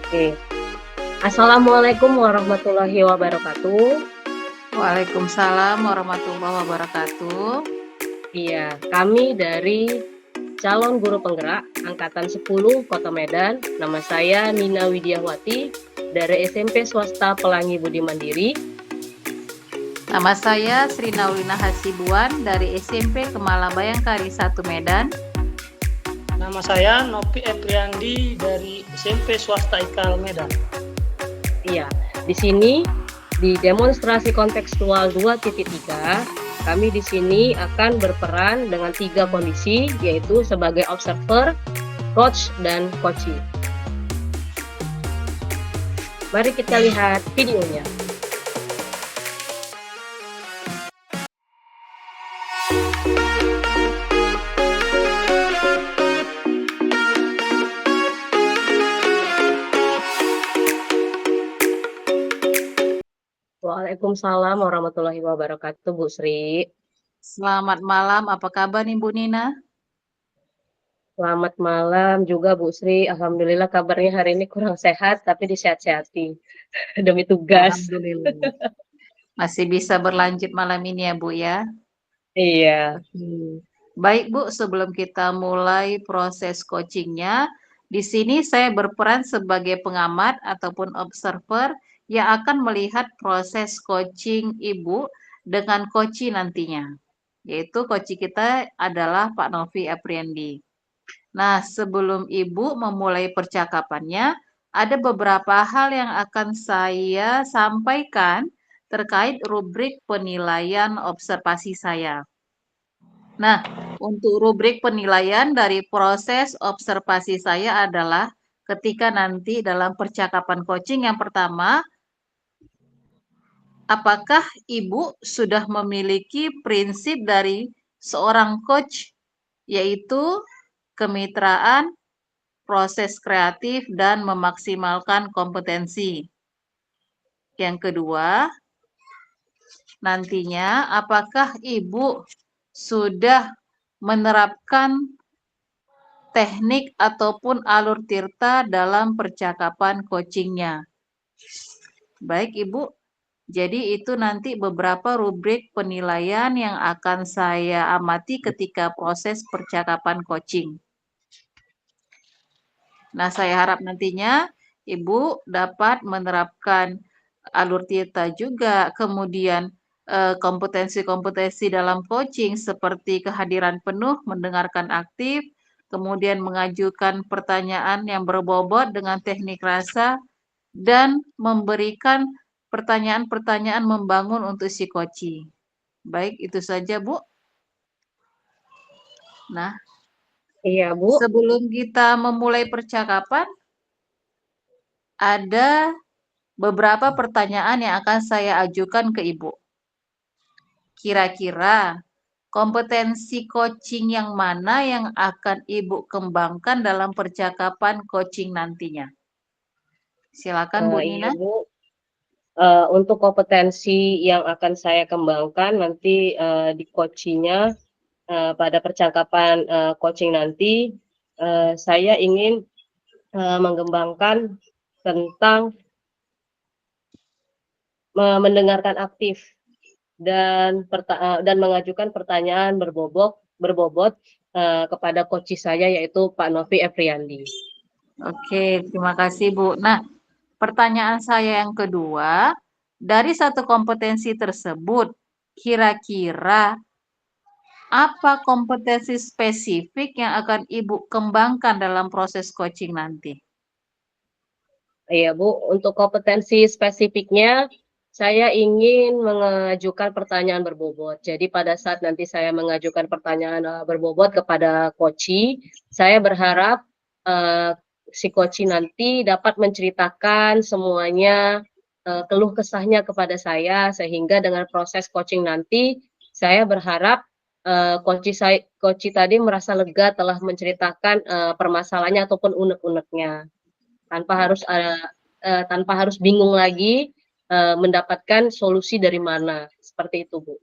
Oke. Assalamualaikum warahmatullahi wabarakatuh. Waalaikumsalam warahmatullahi wabarakatuh. Iya, kami dari calon guru penggerak angkatan 10 Kota Medan. Nama saya Nina Widiawati dari SMP Swasta Pelangi Budi Mandiri. Nama saya Sri Naulina Hasibuan dari SMP Kemala Bayangkari 1 Medan. Nama saya Nopi Epriandi dari SMP Swasta Ikal Medan. Iya, di sini di demonstrasi kontekstual 2.3, kami di sini akan berperan dengan 3 kondisi, yaitu sebagai observer, coach, dan coachee. Mari kita lihat videonya. Waalaikumsalam warahmatullahi wabarakatuh, Bu Sri. Selamat malam, apa kabar nih Bu Nina? Selamat malam juga Bu Sri. Alhamdulillah kabarnya hari ini kurang sehat, tapi disehat-sehati demi tugas. Alhamdulillah. Masih bisa berlanjut malam ini ya Bu ya? Iya. Baik Bu, sebelum kita mulai proses coachingnya, di sini saya berperan sebagai pengamat ataupun observer yang akan melihat proses coaching Ibu dengan coachee nantinya. Yaitu coachee kita adalah Pak Novi Apriandi. Nah, sebelum Ibu memulai percakapannya, ada beberapa hal yang akan saya sampaikan terkait rubrik penilaian observasi saya. Nah, untuk rubrik penilaian dari proses observasi saya adalah ketika nanti dalam percakapan coaching yang pertama, apakah Ibu sudah memiliki prinsip dari seorang coach, yaitu kemitraan, proses kreatif, dan memaksimalkan kompetensi. Yang kedua, nantinya apakah Ibu sudah menerapkan teknik ataupun alur tirta dalam percakapan coachingnya. Baik Ibu, jadi itu nanti beberapa rubrik penilaian yang akan saya amati ketika proses percakapan coaching. Nah, saya harap nantinya Ibu dapat menerapkan alur tirta juga, kemudian kompetensi-kompetensi dalam coaching seperti kehadiran penuh, mendengarkan aktif, kemudian mengajukan pertanyaan yang berbobot dengan teknik rasa, dan memberikan pertanyaan-pertanyaan membangun untuk si coachee. Baik, itu saja Bu. Nah, Iya, Bu. sebelum kita memulai percakapan, ada beberapa pertanyaan yang akan saya ajukan ke Ibu. Kira-kira kompetensi coaching yang mana yang akan Ibu kembangkan dalam percakapan coaching nantinya? Silakan Bu Iya, Nina. Bu. Untuk kompetensi yang akan saya kembangkan nanti di coachingnya pada percakapan coaching nanti, saya ingin mengembangkan tentang mendengarkan aktif dan mengajukan pertanyaan berbobot kepada coachee saya yaitu Pak Novi Epriandi. Oke, terima kasih Bu. Nah, pertanyaan saya yang kedua, dari satu kompetensi tersebut, kira-kira apa kompetensi spesifik yang akan Ibu kembangkan dalam proses coaching nanti? Iya Bu, untuk kompetensi spesifiknya saya ingin mengajukan pertanyaan berbobot. Jadi pada saat nanti saya mengajukan pertanyaan berbobot kepada coachee, saya berharap si coachee nanti dapat menceritakan semuanya keluh kesahnya kepada saya, sehingga dengan proses coaching nanti saya berharap coachee tadi merasa lega telah menceritakan permasalahannya ataupun unek-uneknya tanpa harus bingung lagi mendapatkan solusi dari mana, seperti itu Bu.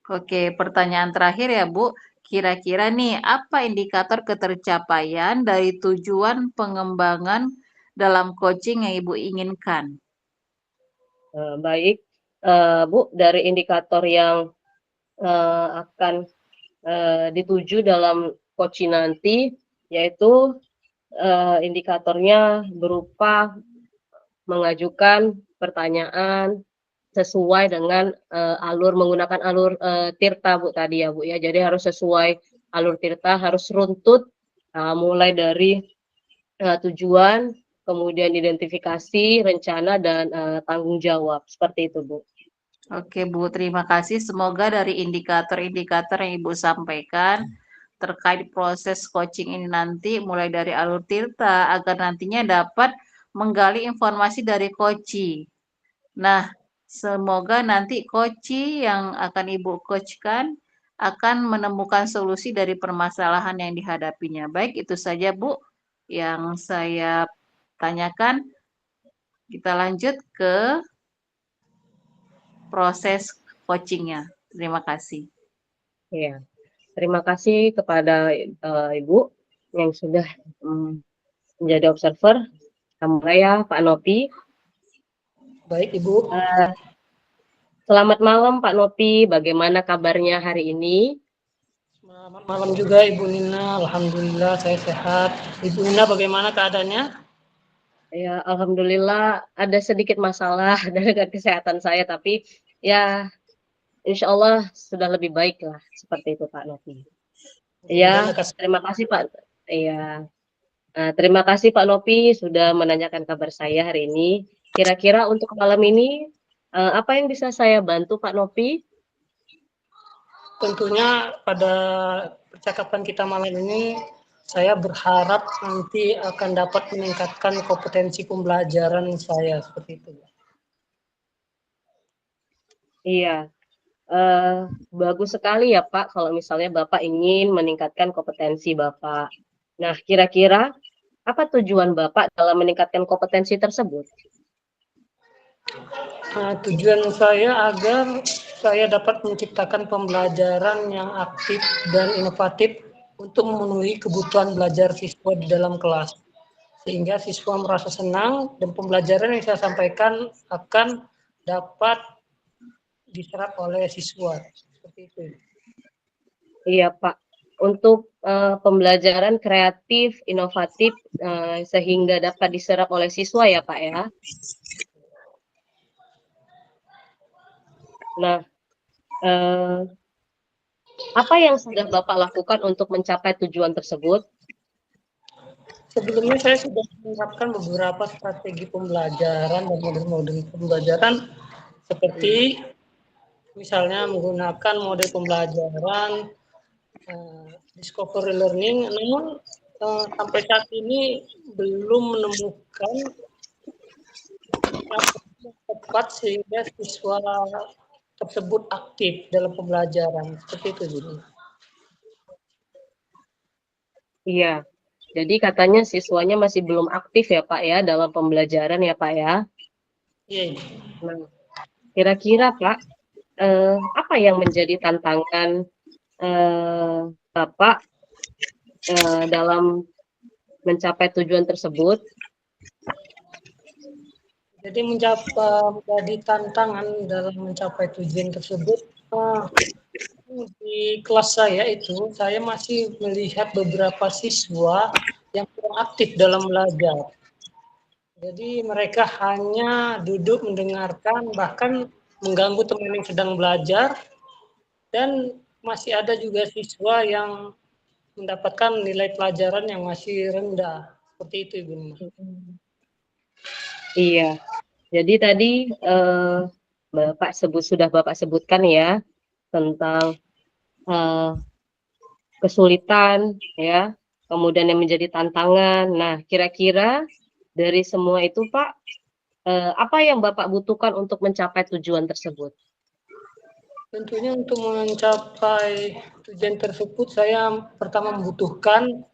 Oke, pertanyaan terakhir ya Bu. Kira-kira nih, apa indikator ketercapaian dari tujuan pengembangan dalam coaching yang Ibu inginkan? Baik, Bu, dari indikator yang akan dituju dalam coaching nanti, yaitu indikatornya berupa mengajukan pertanyaan sesuai dengan menggunakan alur tirta, Bu, tadi ya, Bu, ya. Jadi harus sesuai alur tirta, harus runtut, mulai dari tujuan, kemudian identifikasi, rencana, dan tanggung jawab. Seperti itu, Bu. Oke, Bu, terima kasih. Semoga dari indikator-indikator yang Ibu sampaikan terkait proses coaching ini nanti mulai dari alur tirta agar nantinya dapat menggali informasi dari coachee. Nah, semoga nanti coachee yang akan Ibu coachkan akan menemukan solusi dari permasalahan yang dihadapinya. Baik, itu saja Bu yang saya tanyakan. Kita lanjut ke proses coachingnya. Terima kasih. Ya, terima kasih kepada Ibu yang sudah menjadi observer. Mulai ya, Pak Nopi. Baik, Ibu. Selamat malam, Pak Nopi. Bagaimana kabarnya hari ini? Selamat malam juga, Ibu Nina. Alhamdulillah, saya sehat. Ibu Nina, bagaimana keadaannya? Ya, alhamdulillah ada sedikit masalah dengan kesehatan saya, tapi ya insya Allah sudah lebih baik lah, seperti itu Pak Nopi. Ya, terima kasih Pak. Ya, terima kasih Pak Nopi sudah menanyakan kabar saya hari ini. Kira-kira untuk malam ini apa yang bisa saya bantu Pak Nopi? Tentunya pada percakapan kita malam ini, saya berharap nanti akan dapat meningkatkan kompetensi pembelajaran saya, seperti itu. Iya, bagus sekali ya Pak, kalau misalnya Bapak ingin meningkatkan kompetensi Bapak. Nah, kira-kira apa tujuan Bapak dalam meningkatkan kompetensi tersebut? Tujuan saya agar saya dapat menciptakan pembelajaran yang aktif dan inovatif untuk memenuhi kebutuhan belajar siswa di dalam kelas. Sehingga siswa merasa senang dan pembelajaran yang saya sampaikan akan dapat diserap oleh siswa. Seperti itu. Iya Pak, untuk pembelajaran kreatif, inovatif, sehingga dapat diserap oleh siswa ya Pak ya. Nah, apa yang sudah Bapak lakukan untuk mencapai tujuan tersebut? Sebelumnya saya sudah menerapkan beberapa strategi pembelajaran dan model-model pembelajaran seperti misalnya menggunakan model pembelajaran discovery learning, namun sampai saat ini belum menemukan yang tepat sehingga siswa tersebut aktif dalam pembelajaran. Seperti itu, Bu. Iya, jadi katanya siswanya masih belum aktif ya Pak ya dalam pembelajaran ya Pak ya. Iya. Nah, kira-kira Pak, apa yang menjadi tantangan Bapak dalam mencapai tujuan tersebut? Jadi menjadi tantangan dalam mencapai tujuan tersebut, di kelas saya itu saya masih melihat beberapa siswa yang kurang aktif dalam belajar. Jadi mereka hanya duduk mendengarkan, bahkan mengganggu teman yang sedang belajar, dan masih ada juga siswa yang mendapatkan nilai pelajaran yang masih rendah. Seperti itu, Ibu. Iya, jadi tadi sudah Bapak sebutkan ya tentang kesulitan ya, kemudian yang menjadi tantangan. Nah, kira-kira dari semua itu Pak, apa yang Bapak butuhkan untuk mencapai tujuan tersebut? Tentunya untuk mencapai tujuan tersebut saya pertama membutuhkan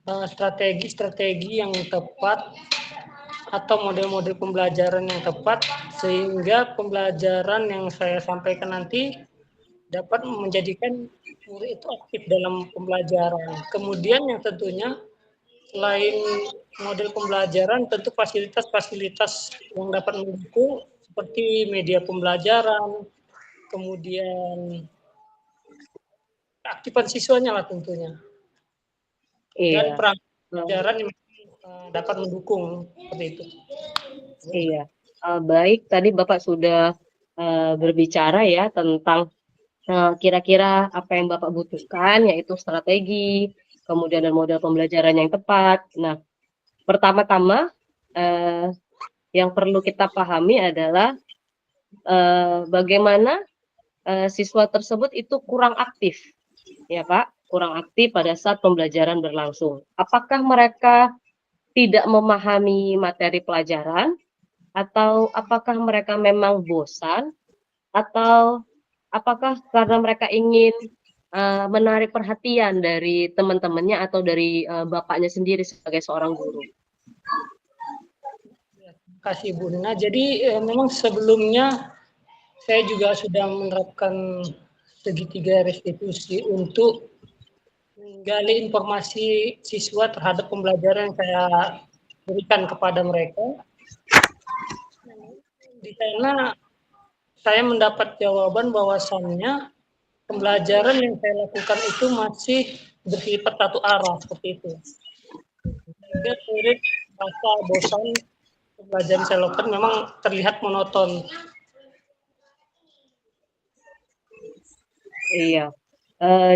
strategi-strategi yang tepat atau model-model pembelajaran yang tepat sehingga pembelajaran yang saya sampaikan nanti dapat menjadikan murid itu aktif dalam pembelajaran. Kemudian yang tentunya selain model pembelajaran, tentu fasilitas-fasilitas yang dapat mendukung seperti media pembelajaran, kemudian keaktifan siswanya lah tentunya, dan Iya. perangkat Nah, pelajaran yang dapat mendukung seperti itu. iya. Baik, tadi Bapak sudah berbicara ya tentang kira-kira apa yang Bapak butuhkan, yaitu strategi, kemudian dan model pembelajaran yang tepat. Nah, pertama-tama yang perlu kita pahami adalah bagaimana siswa tersebut itu kurang aktif, ya Pak, kurang aktif pada saat pembelajaran berlangsung. Apakah mereka tidak memahami materi pelajaran, atau apakah mereka memang bosan, atau apakah karena mereka ingin menarik perhatian dari teman-temannya atau dari bapaknya sendiri sebagai seorang guru? Terima kasih Bu Nina. Jadi memang sebelumnya saya juga sudah menerapkan segitiga restitusi untuk menggali informasi siswa terhadap pembelajaran yang saya berikan kepada mereka. Di sana saya mendapat jawaban bahwasannya pembelajaran yang saya lakukan itu masih bersifat satu arah seperti itu. Sehingga murid rasa bosan pembelajaran saya lakukan memang terlihat monoton. Iya.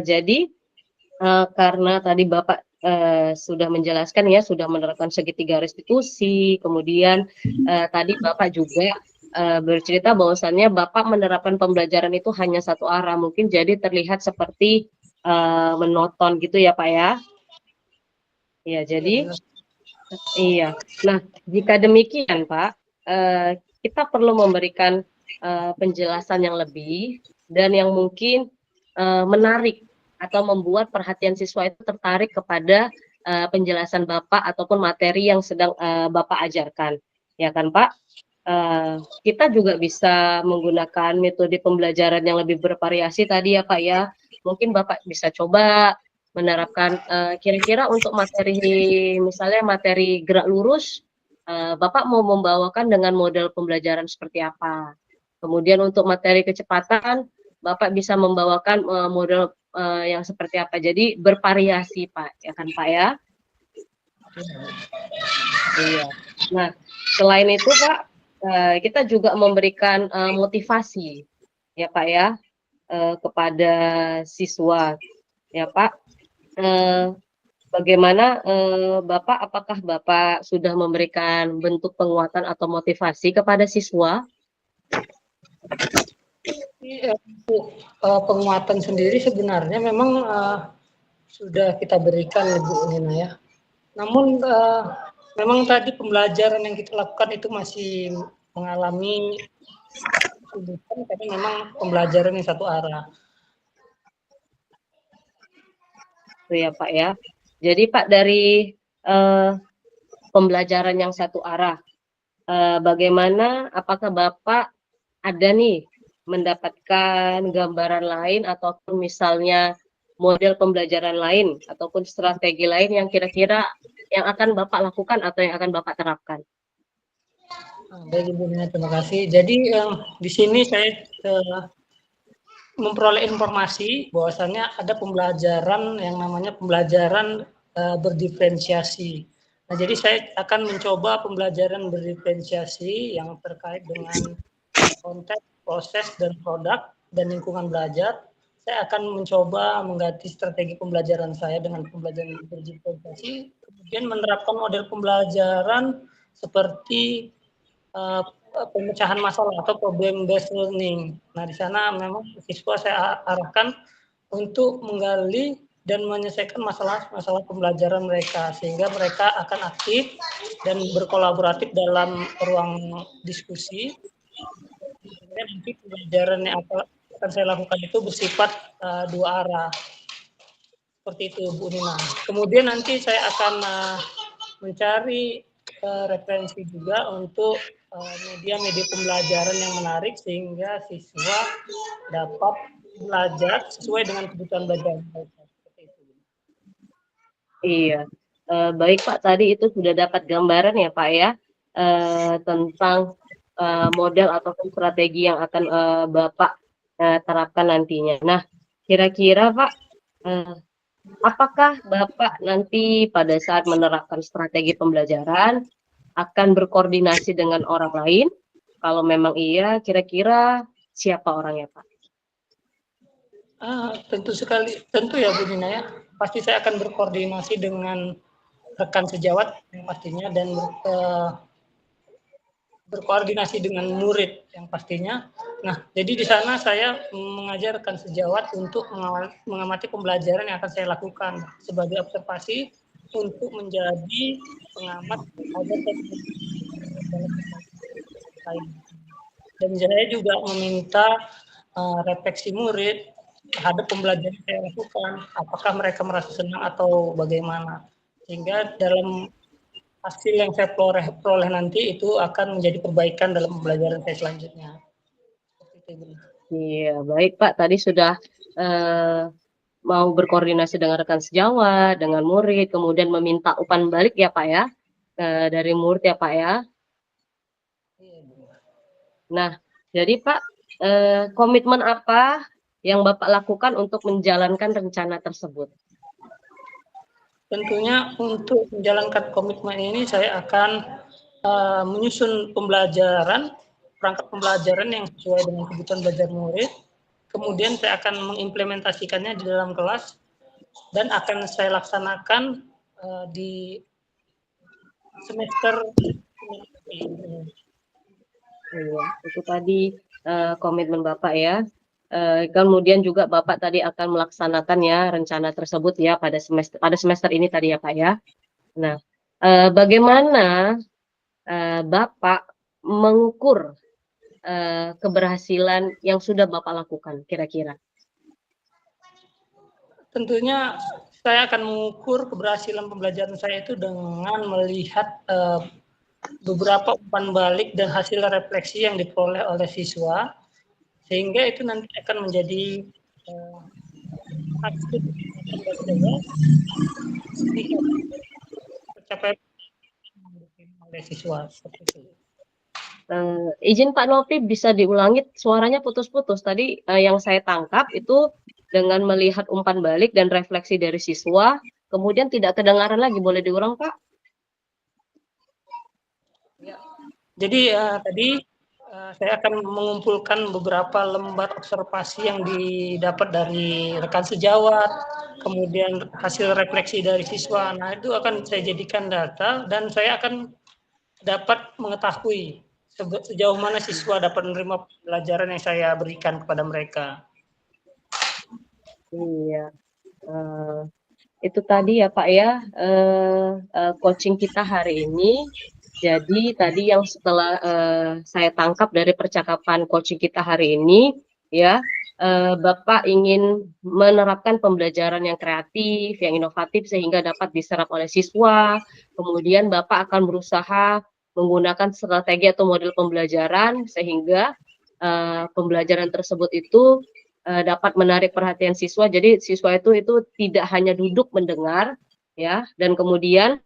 Jadi karena tadi Bapak sudah menjelaskan ya, sudah menerapkan segitiga restitusi, kemudian tadi Bapak juga bercerita bahwasannya Bapak menerapkan pembelajaran itu hanya satu arah, mungkin jadi terlihat seperti menonton gitu ya Pak ya. Ya, jadi iya. Nah, jika demikian Pak, kita perlu memberikan penjelasan yang lebih dan yang mungkin menarik atau membuat perhatian siswa itu tertarik kepada penjelasan Bapak ataupun materi yang sedang Bapak ajarkan, ya kan Pak? Kita juga bisa menggunakan metode pembelajaran yang lebih bervariasi tadi ya Pak ya. Mungkin Bapak bisa coba menerapkan kira-kira untuk materi, misalnya materi gerak lurus, Bapak mau membawakan dengan model pembelajaran seperti apa. Kemudian untuk materi kecepatan, Bapak bisa membawakan model yang seperti apa. Jadi bervariasi Pak, ya kan Pak ya? Iya. Nah, selain itu Pak, kita juga memberikan motivasi ya Pak ya, kepada siswa ya Pak. Bagaimana Bapak, apakah Bapak sudah memberikan bentuk penguatan atau motivasi kepada siswa? Untuk penguatan sendiri sebenarnya memang sudah kita berikan Bu Nina ya. Namun memang tadi pembelajaran yang kita lakukan itu masih mengalami kesulitan karena memang pembelajaran yang satu arah. Itu ya Pak ya. Jadi Pak, dari pembelajaran yang satu arah, bagaimana, apakah Bapak ada nih mendapatkan gambaran lain ataupun misalnya model pembelajaran lain ataupun strategi lain yang kira-kira yang akan Bapak lakukan atau yang akan Bapak terapkan? Baik Ibu Nina, terima kasih. Jadi di sini saya memperoleh informasi bahwasannya ada pembelajaran yang namanya pembelajaran berdiferensiasi. Nah, jadi saya akan mencoba pembelajaran berdiferensiasi yang terkait dengan konteks, proses, dan produk dan lingkungan belajar. Saya akan mencoba mengganti strategi pembelajaran saya dengan pembelajaran berdiferensiasi, kemudian menerapkan model pembelajaran seperti pemecahan masalah atau problem based learning. Nah, di sana memang siswa saya arahkan untuk menggali dan menyelesaikan masalah-masalah pembelajaran mereka sehingga mereka akan aktif dan berkolaboratif dalam ruang diskusi. Sehingga nanti pembelajaran yang akan saya lakukan itu bersifat dua arah. Seperti itu Bu Nina. Kemudian nanti saya akan mencari referensi juga untuk media-media pembelajaran yang menarik sehingga siswa dapat belajar sesuai dengan kebutuhan belajar mereka. Seperti itu. Iya. Baik Pak, tadi itu sudah dapat gambaran ya Pak ya, tentang model ataupun strategi yang akan Bapak terapkan nantinya. Nah, kira-kira Pak, apakah Bapak nanti pada saat menerapkan strategi pembelajaran akan berkoordinasi dengan orang lain? Kalau memang iya, kira-kira siapa orangnya Pak? Tentu sekali, tentu ya Bu Nina ya. Pasti saya akan berkoordinasi dengan rekan sejawat yang pastinya dan berkoordinasi dengan murid yang pastinya. Nah, jadi di sana saya mengajarkan sejawat untuk mengamati pembelajaran yang akan saya lakukan sebagai observasi untuk menjadi pengamat agar dan saya juga meminta refleksi murid terhadap pembelajaran yang saya lakukan, apakah mereka merasa senang atau bagaimana, sehingga dalam hasil yang saya peroleh nanti itu akan menjadi perbaikan dalam pembelajaran saya selanjutnya. Iya, baik Pak. Tadi sudah mau berkoordinasi dengan rekan sejawat, dengan murid, kemudian meminta umpan balik ya Pak ya, dari murid ya Pak ya. Nah, jadi Pak, komitmen apa yang Bapak lakukan untuk menjalankan rencana tersebut? Tentunya untuk menjalankan komitmen ini saya akan menyusun pembelajaran, perangkat pembelajaran yang sesuai dengan kebutuhan belajar murid. Kemudian saya akan mengimplementasikannya di dalam kelas dan akan saya laksanakan di semester ini. Iya, itu tadi komitmen Bapak ya. Kemudian juga Bapak tadi akan melaksanakan ya rencana tersebut ya pada semester ini tadi ya Pak ya. Nah, bagaimana Bapak mengukur keberhasilan yang sudah Bapak lakukan kira-kira? Tentunya saya akan mengukur keberhasilan pembelajaran saya itu dengan melihat beberapa umpan balik dan hasil refleksi yang diperoleh oleh siswa, sehingga itu nanti akan menjadi hasil tercapai oleh siswa seperti itu. Izin Pak Novi bisa diulangi, suaranya putus-putus. Tadi yang saya tangkap itu dengan melihat umpan balik dan refleksi dari siswa, kemudian tidak kedengaran lagi. Boleh diulang Pak? Ya. Jadi tadi saya akan mengumpulkan beberapa lembar observasi yang didapat dari rekan sejawat, kemudian hasil refleksi dari siswa. Nah, itu akan saya jadikan data dan saya akan dapat mengetahui sejauh mana siswa dapat menerima pelajaran yang saya berikan kepada mereka. Iya, itu tadi ya Pak ya, coaching kita hari ini. Jadi tadi yang setelah saya tangkap dari percakapan coaching kita hari ini, ya, Bapak ingin menerapkan pembelajaran yang kreatif, yang inovatif sehingga dapat diserap oleh siswa. Kemudian Bapak akan berusaha menggunakan strategi atau model pembelajaran sehingga pembelajaran tersebut itu dapat menarik perhatian siswa. Jadi siswa itu tidak hanya duduk mendengar, ya, dan kemudian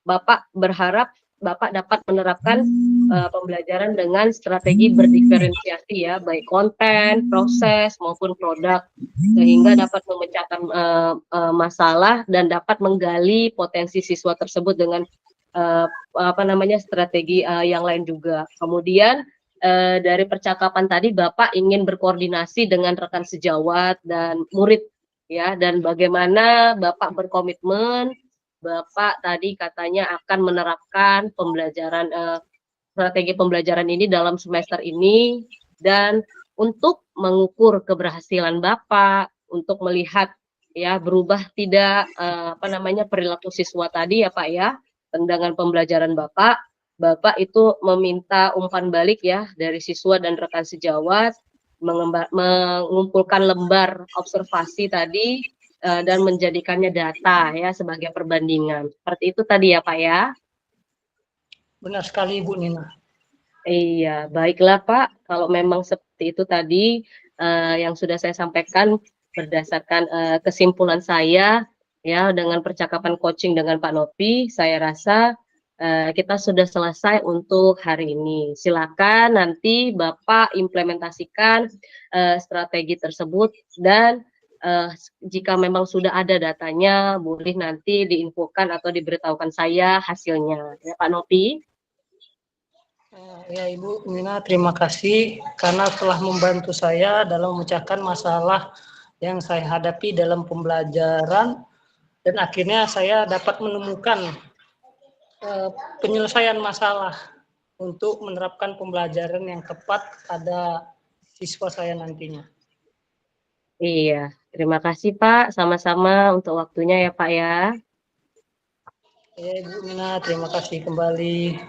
Bapak berharap Bapak dapat menerapkan pembelajaran dengan strategi berdiferensiasi ya, baik konten, proses maupun produk, sehingga dapat memecahkan masalah dan dapat menggali potensi siswa tersebut dengan strategi yang lain juga. Kemudian dari percakapan tadi Bapak ingin berkoordinasi dengan rekan sejawat dan murid ya, dan bagaimana Bapak berkomitmen Bapak tadi katanya akan menerapkan pembelajaran strategi pembelajaran ini dalam semester ini, dan untuk mengukur keberhasilan Bapak untuk melihat ya berubah tidak perilaku siswa tadi ya Pak ya, dengan pembelajaran Bapak itu meminta umpan balik ya dari siswa dan rekan sejawat, mengumpulkan lembar observasi tadi dan menjadikannya data ya sebagai perbandingan. Seperti itu tadi ya Pak ya. Benar sekali Ibu Nina. Iya, baiklah Pak. Kalau memang seperti itu tadi yang sudah saya sampaikan berdasarkan kesimpulan saya Ya, dengan percakapan coaching dengan Pak Nopi, saya rasa kita sudah selesai untuk hari ini. Silakan nanti Bapak implementasikan strategi tersebut dan jika memang sudah ada datanya, boleh nanti diinfokan atau diberitahukan saya hasilnya. Ya, Pak Nopi. Ya Ibu Nina, terima kasih karena telah membantu saya dalam memecahkan masalah yang saya hadapi dalam pembelajaran dan akhirnya saya dapat menemukan penyelesaian masalah untuk menerapkan pembelajaran yang tepat pada siswa saya nantinya. Iya, terima kasih Pak. Sama-sama untuk waktunya ya Pak ya. Ya Ibu Nina, terima kasih kembali.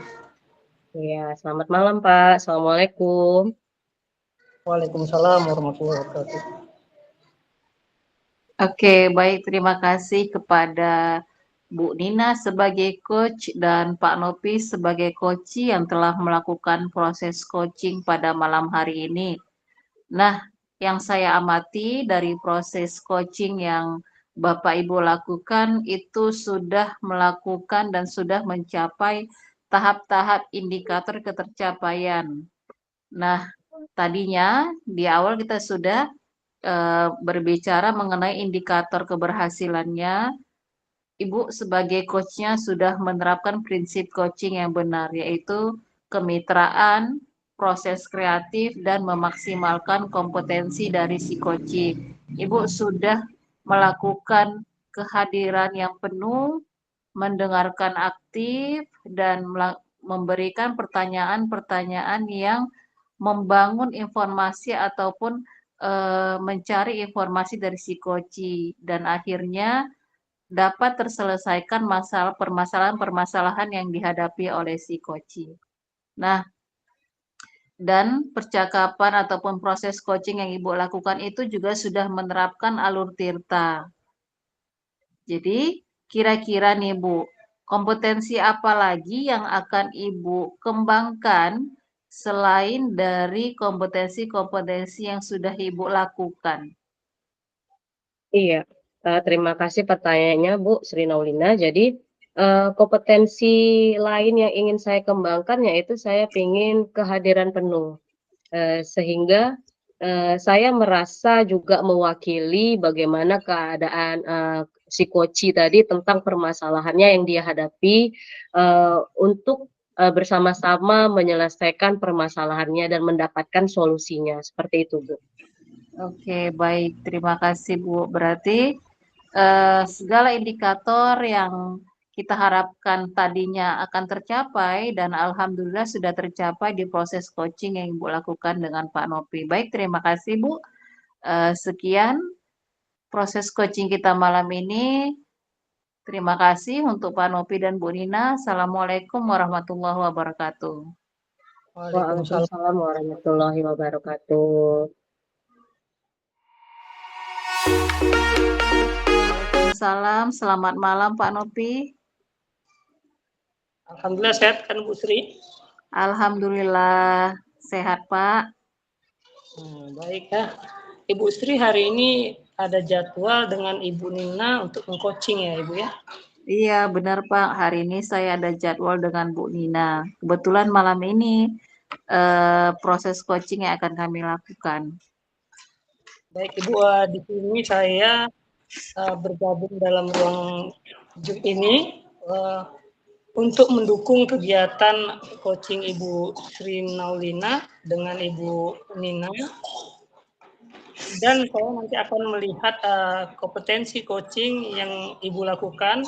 Iya, selamat malam Pak. Assalamualaikum. Waalaikumsalam warahmatullahi wabarakatuh. Oke, baik. Terima kasih kepada Bu Nina sebagai coach dan Pak Nopi sebagai coach yang telah melakukan proses coaching pada malam hari ini. Nah, yang saya amati dari proses coaching yang Bapak Ibu lakukan itu sudah melakukan dan sudah mencapai tahap-tahap indikator ketercapaian. Nah, tadinya di awal kita sudah berbicara mengenai indikator keberhasilannya. Ibu sebagai coachnya sudah menerapkan prinsip coaching yang benar, yaitu kemitraan, proses kreatif, dan memaksimalkan kompetensi dari si coaching. Ibu sudah melakukan kehadiran yang penuh, mendengarkan aktif, dan memberikan pertanyaan-pertanyaan yang membangun informasi ataupun mencari informasi dari si coaching. Dan akhirnya dapat terselesaikan permasalahan-permasalahan yang dihadapi oleh si coaching. Nah, dan percakapan ataupun proses coaching yang Ibu lakukan itu juga sudah menerapkan alur tirta. Jadi, kira-kira nih Bu, kompetensi apa lagi yang akan Ibu kembangkan selain dari kompetensi-kompetensi yang sudah Ibu lakukan? Iya, terima kasih pertanyaannya Bu Sri Naulina. Jadi kompetensi lain yang ingin saya kembangkan yaitu saya ingin kehadiran penuh, sehingga saya merasa juga mewakili bagaimana keadaan si koci tadi tentang permasalahannya yang dia hadapi untuk bersama-sama menyelesaikan permasalahannya dan mendapatkan solusinya. Seperti itu, Bu. Oke, baik. Terima kasih, Bu. Berarti segala indikator yang kita harapkan tadinya akan tercapai dan alhamdulillah sudah tercapai di proses coaching yang Ibu lakukan dengan Pak Nopi. Baik, terima kasih, Bu. Sekian proses coaching kita malam ini. Terima kasih untuk Pak Nopi dan Bu Nina. Assalamualaikum warahmatullahi wabarakatuh. Waalaikumsalam. Waalaikumsalam warahmatullahi wabarakatuh. Waalaikumsalam. Selamat malam Pak Nopi. Alhamdulillah sehat kan Bu Sri? Alhamdulillah sehat Pak. Baik ya. Ibu Sri hari ini ada jadwal dengan Ibu Nina untuk meng-coaching ya Ibu ya? Iya benar Pak, hari ini saya ada jadwal dengan Bu Nina. Kebetulan malam ini proses coaching yang akan kami lakukan. Baik Ibu, di sini saya bergabung dalam ruang Zoom ini untuk mendukung kegiatan coaching Ibu Sri Naulina dengan Ibu Nina. Dan saya nanti akan melihat kompetensi coaching yang Ibu lakukan.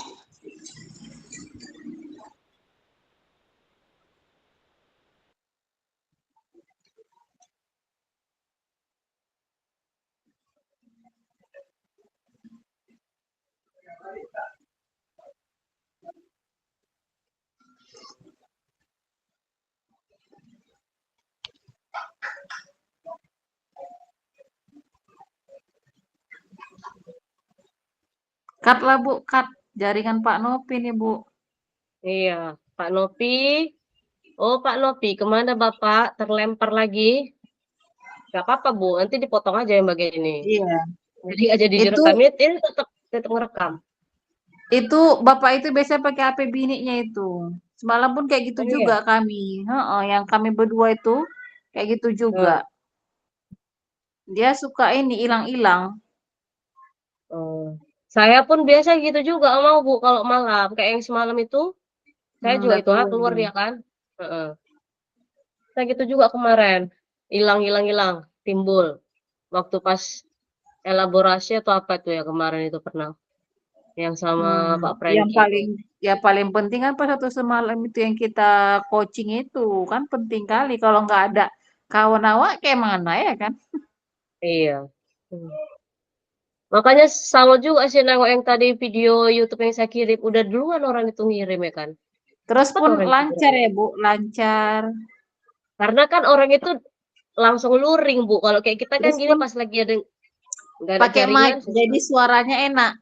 Cut lah Bu, cut jaringan Pak Nopi nih Bu. Iya, Pak Nopi. Oh, Pak Nopi, kemana Bapak? Terlempar lagi? Gak apa-apa, Bu. Nanti dipotong aja yang bagian ini. Iya. Jadi aja Itu direkam. Ini tetap ngerekam. Itu bapak itu biasanya pakai HP bininya itu. Semalam pun kayak gitu Oh iya. juga kami. Heeh, yang kami berdua itu kayak gitu Heeh. juga. Dia suka ini hilang-hilang. Oh. Saya pun biasa gitu juga mau Bu kalau malam. Kayak yang semalam itu, saya juga Udah itu keluar keluar dia. dia kan. Heeh. Saya gitu juga kemarin. Hilang hilang hilang, timbul. Waktu pas elaborasi atau apa itu ya kemarin itu pernah. Yang sama Pak Yang Franky itu. paling ya paling penting kan pas satu semalam itu yang kita coaching itu kan penting kali. Kalau nggak ada kawan awak kayak mana ya kan? Iya. Hmm. Makanya sama juga sih nengok yang tadi video YouTube yang saya kirim. Udah duluan orang itu ngirim ya kan. Terus Cepat pun orang itu lancar ngirim. ya Bu, lancar. Karena kan orang itu langsung luring Bu. Kalau kayak kita kan Terus gini pun pas lagi ada nggak ada pakai mic jaringan jadi susah. suaranya enak.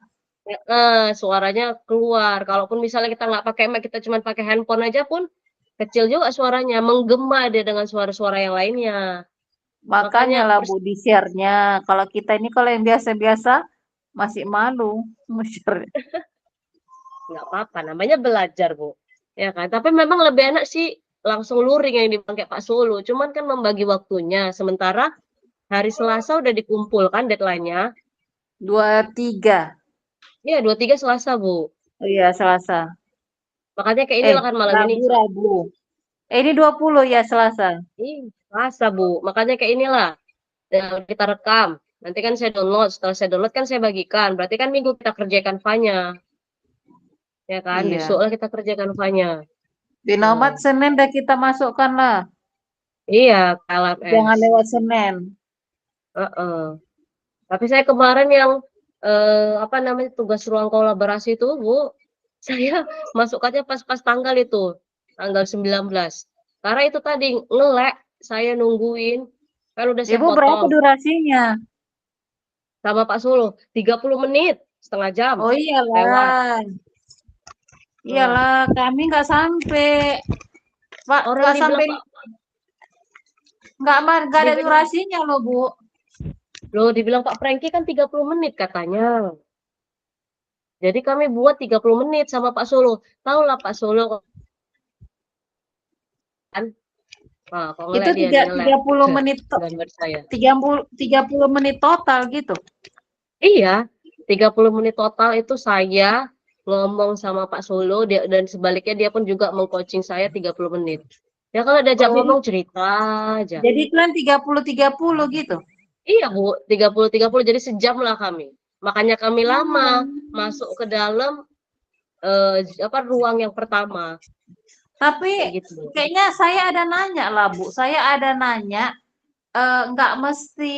Suaranya keluar. Kalaupun misalnya kita nggak pakai mic, kita cuma pakai handphone aja pun kecil juga suaranya, menggema dia dengan suara-suara yang lainnya. Makanya Makanya lah Bu di share-nya. Kalau kita ini kalau yang biasa-biasa masih malu nge-share. nggak apa-apa, namanya belajar Bu. Ya kan? Tapi memang lebih enak sih langsung luring yang dipakai Pak Solo. Cuman kan membagi waktunya. Sementara hari Selasa udah dikumpulkan deadline-nya. 23. Iya, 23 Selasa, Bu. Oh iya, Selasa. Makanya kayak inilah kan malam ini. Rabu. Ini 20 ya Selasa. Selasa, Bu. Makanya kayak inilah. Kita rekam. Nanti kan saya download. Setelah saya download kan saya bagikan. Berarti kan minggu kita kerjakan fanya. Ya kan? Iya. Besok lah kita kerjakan fanya. Di nomad Hmm. Senin dah kita masukkan lah. Iya, KLMS. Jangan lewat Senin. Heeh. Tapi saya kemarin yang apa namanya tugas ruang kolaborasi itu, Bu, saya masukkannya pas-pas tanggal itu, tanggal 19. Karena itu tadi ngelek, saya nungguin, kan udah saya Ibu berapa potong durasinya? sama Pak Sulu, 30 menit, setengah jam Oh lewat. iyalah. Nah, Iyalah, kami nggak sampai. Pak, orang nggak dibilang sampai, Pak, nggak ada dibilang, durasinya loh, Bu. loh, dibilang Pak Franky kan 30 menit katanya. Jadi kami buat 30 menit sama Pak Solo. Tahu lah Pak Solo kan. Nah, kok Itu ngelek dia nih, ngelek 30 menit, gambar saya. 30 menit total gitu. Iya, 30 menit total itu saya ngomong sama Pak Solo dia, dan sebaliknya dia pun juga meng-coaching saya 30 menit. Ya kalau diajak Oh, ngomong cerita aja. jadi kalian 30-30 gitu. Iya, Bu, 30-30 jadi sejam lah kami. Makanya kami lama Hmm. masuk ke dalam apa ruang yang pertama. Tapi Kayak gitu. kayaknya saya ada nanya lah, Bu. Saya ada nanya, nggak mesti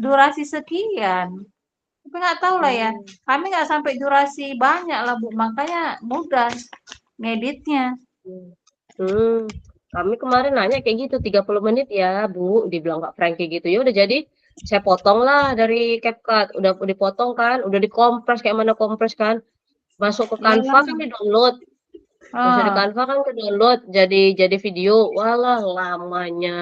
durasi sekian. Tapi nggak tahu lah ya. Hmm. Kami nggak sampai durasi banyak lah, Bu. Makanya mudah ngeditnya. Hmm. Kami kemarin nanya kayak gitu 30 menit ya, Bu, dibilang Kak Franky gitu. Ya udah jadi saya potong lah dari CapCut. Udah dipotong kan, udah dikompres kayak mana kompres kan. Masuk ke Canva kan Iyalah. di-download. Masuk di Ah, Canva kan ke-download jadi video. Walah lamanya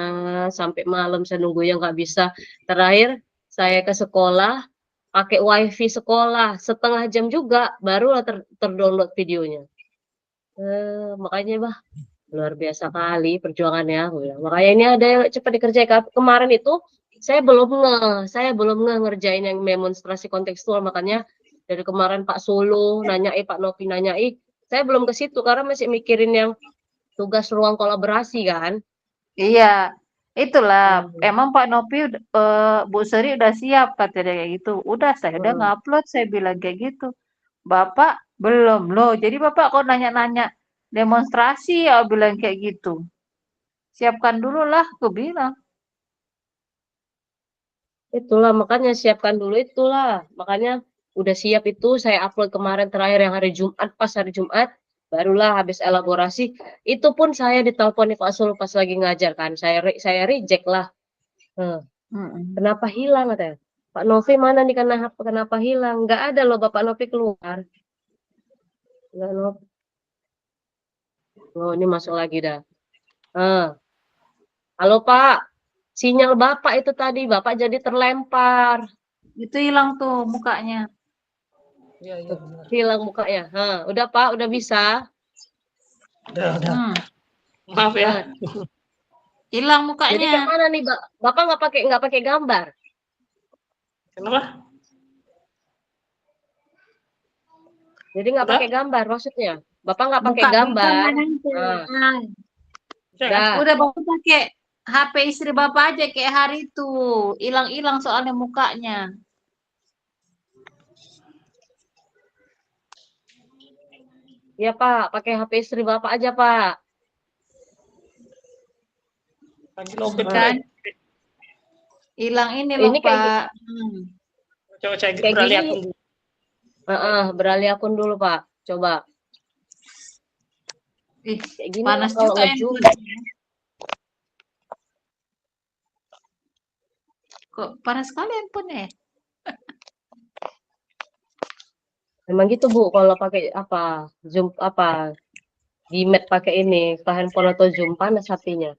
sampai malam saya nunggu yang nggak bisa. Terakhir saya ke sekolah pakai wifi sekolah setengah jam juga barulah terdownload videonya. Makanya bah luar biasa kali perjuangannya, aku bilang. Makanya ini ada yang cepat dikerjakan. Kemarin itu saya belum ngerjain yang demonstrasi kontekstual. Makanya dari kemarin Pak Solo nanyai, Pak Novi nanyai, saya belum ke situ karena masih mikirin yang tugas ruang kolaborasi kan. iya. Itulah. Hmm. Emang Pak Nopi, Bu Seri udah siap kata dia kayak gitu. Udah, saya udah Hmm. ngupload, saya bilang kayak gitu. Bapak belum loh. Jadi Bapak kok nanya-nanya demonstrasi ya bilang kayak gitu. Siapkan dulu lah, aku bilang. Itulah makanya siapkan dulu itulah. Makanya udah siap itu saya upload kemarin terakhir yang hari Jumat, pas hari Jumat barulah habis elaborasi. Itu pun saya ditelepon Pak Sul pas lagi ngajar kan. Saya reject lah. Mm-mm. Kenapa hilang katanya? Pak Novi mana nih kenapa hilang? Nggak ada loh Bapak Novi keluar. Nggak Novi. Oh, ini masuk lagi dah. Halo Pak, sinyal Bapak itu tadi Bapak jadi terlempar. Itu hilang tuh mukanya. Iya, iya benar. Hilang mukanya. Udah Pak, udah bisa. Udah. Maaf ya. Hilang Jadi kayak mukanya. mana nih, Bapak nggak pakai gambar? Kenapa? Jadi nggak Udah? pakai gambar maksudnya? Bapak nggak pakai Muka Bapak gambar. nggak nempel. Bisa kan? Dah. Udah Bapak pakai HP istri Bapak aja kayak hari itu. Hilang-hilang soalnya mukanya. Ya Pak, pakai HP istri Bapak aja Pak. Lagi lobet Kan? Hilang ini loh Ini Pak. Coba saya kayak beralih gini. akun dulu. Beralih akun dulu Pak. Coba. Ih, Kayak gini panas kalau juga ya. ngezoom. Kok panas sekali handphone ya? Memang gitu Bu, kalau pakai zoom Gmat pakai ini, ke handphone atau zoom panas hatinya.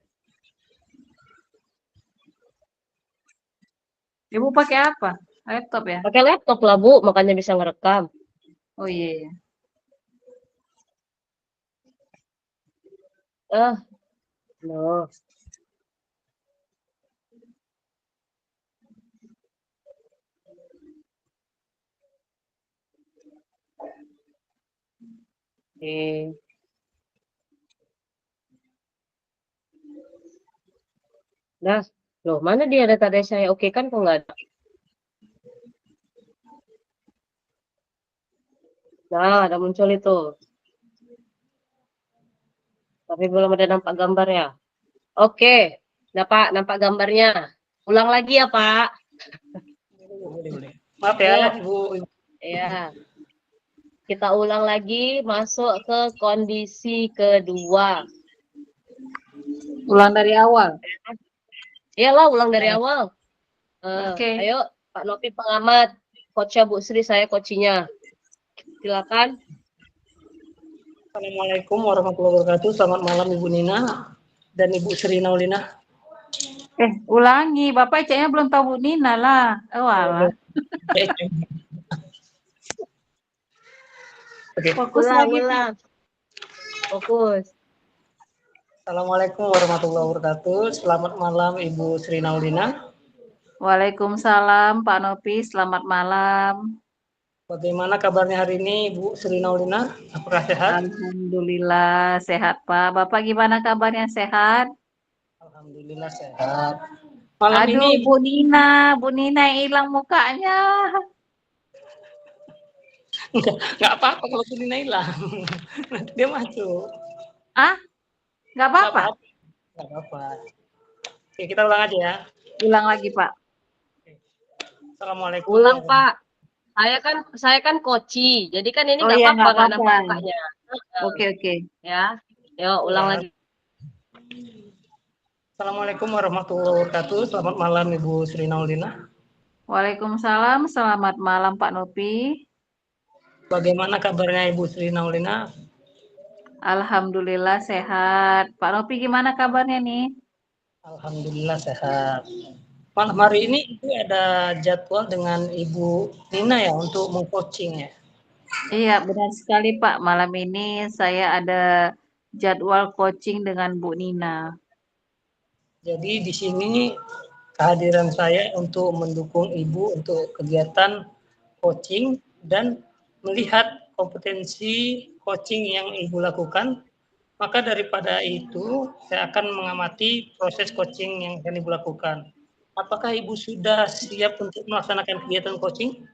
Ibu pakai apa? Laptop ya? Pakai laptop lah Bu, makanya bisa ngerekam. Oh iya. Iya. No. Oke. Nah, loh mana dia data saya? Oke kan kok nggak ada? Nah, ada muncul itu. Tapi belum ada nampak gambar ya. Oke, nampak gambarnya. Ulang lagi ya Pak. Boleh. Maaf ya, Ibu. Ya, kita ulang lagi, masuk ke kondisi kedua. Ulang dari awal. Iyalah, ulang dari awal. Oke. Ayo, Pak Nopi pengamat, coachnya Bu Sri, saya coachnya. Silakan. Assalamualaikum warahmatullahi wabarakatuh. Selamat malam Ibu Nina dan Ibu Sri Naulina. Ulangi. Bapak kayaknya belum tahu Bu Nina lah. Oh alah. Oke. Fokus lagi. Ulang. Fokus. Assalamualaikum warahmatullahi wabarakatuh. Selamat malam Ibu Sri Naulina. Waalaikumsalam Pak Nopi. Selamat malam. Bagaimana kabarnya hari ini Ibu Sri Naulina? Apakah sehat? Alhamdulillah sehat Pak. Bapak gimana kabarnya, sehat? Alhamdulillah sehat. Malam Aduh, ini Bu Nina yang hilang mukanya. nggak apa-apa kalau Bu Nina hilang. Dia masuk. Nggak apa-apa? Nggak apa-apa. Oke, kita ulang aja ya. Ulang lagi Pak. Assalamualaikum. Ulang Pak. Saya kan koci, jadi kan ini nggak iya, apa-apa nggak nampak apa-apa. mukanya. Oke. Ya, yuk ulang Ya. lagi. Assalamualaikum warahmatullahi wabarakatuh. Selamat malam Ibu Sri Naulina. Waalaikumsalam. Selamat malam Pak Nopi. Bagaimana kabarnya Ibu Sri Naulina? Alhamdulillah sehat. Pak Nopi gimana kabarnya nih? Alhamdulillah sehat. Malam hari ini Ibu ada jadwal dengan Ibu Nina ya untuk meng-coaching ya. Iya, benar sekali Pak. Malam ini saya ada jadwal coaching dengan Bu Nina. Jadi di sini kehadiran saya untuk mendukung Ibu untuk kegiatan coaching dan melihat kompetensi coaching yang Ibu lakukan. Maka daripada itu, saya akan mengamati proses coaching yang akan Ibu lakukan. Apakah Ibu sudah siap untuk melaksanakan kegiatan coaching?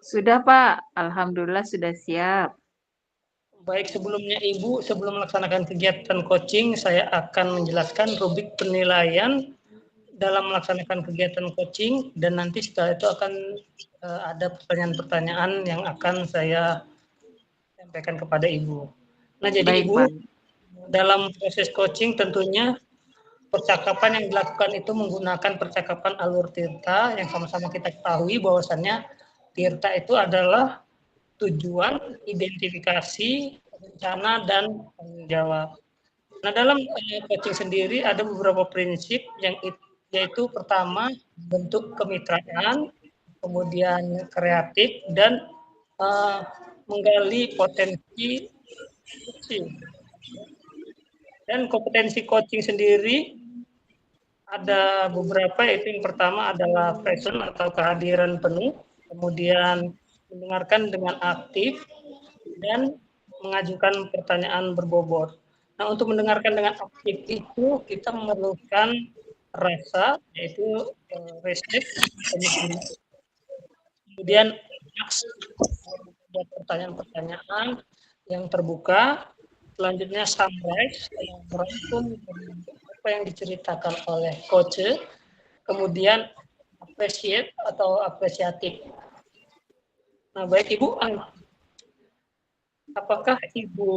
Sudah Pak, Alhamdulillah sudah siap. Baik, sebelumnya Ibu, sebelum melaksanakan kegiatan coaching, saya akan menjelaskan rubrik penilaian dalam melaksanakan kegiatan coaching, dan nanti setelah itu akan ada pertanyaan-pertanyaan yang akan saya sampaikan kepada Ibu. Nah, jadi Baik, Ibu, Pak. dalam proses coaching tentunya percakapan yang dilakukan itu menggunakan percakapan alur Tirta yang sama-sama kita ketahui bahwasannya Tirta itu adalah tujuan, identifikasi, rencana, dan tanggung jawab. Nah, dalam coaching sendiri ada beberapa prinsip yang yaitu pertama bentuk kemitraan, kemudian kreatif, dan menggali potensi coaching. Dan kompetensi coaching sendiri ada beberapa, yaitu yang pertama adalah present atau kehadiran penuh, kemudian mendengarkan dengan aktif, dan mengajukan pertanyaan berbobot. Nah, untuk mendengarkan dengan aktif itu kita memerlukan rasa, yaitu respect, kemudian pertanyaan-pertanyaan yang terbuka, selanjutnya summarize, merangkum apa yang diceritakan oleh coach, kemudian appreciate atau apresiatif. Nah, baik Ibu, apakah Ibu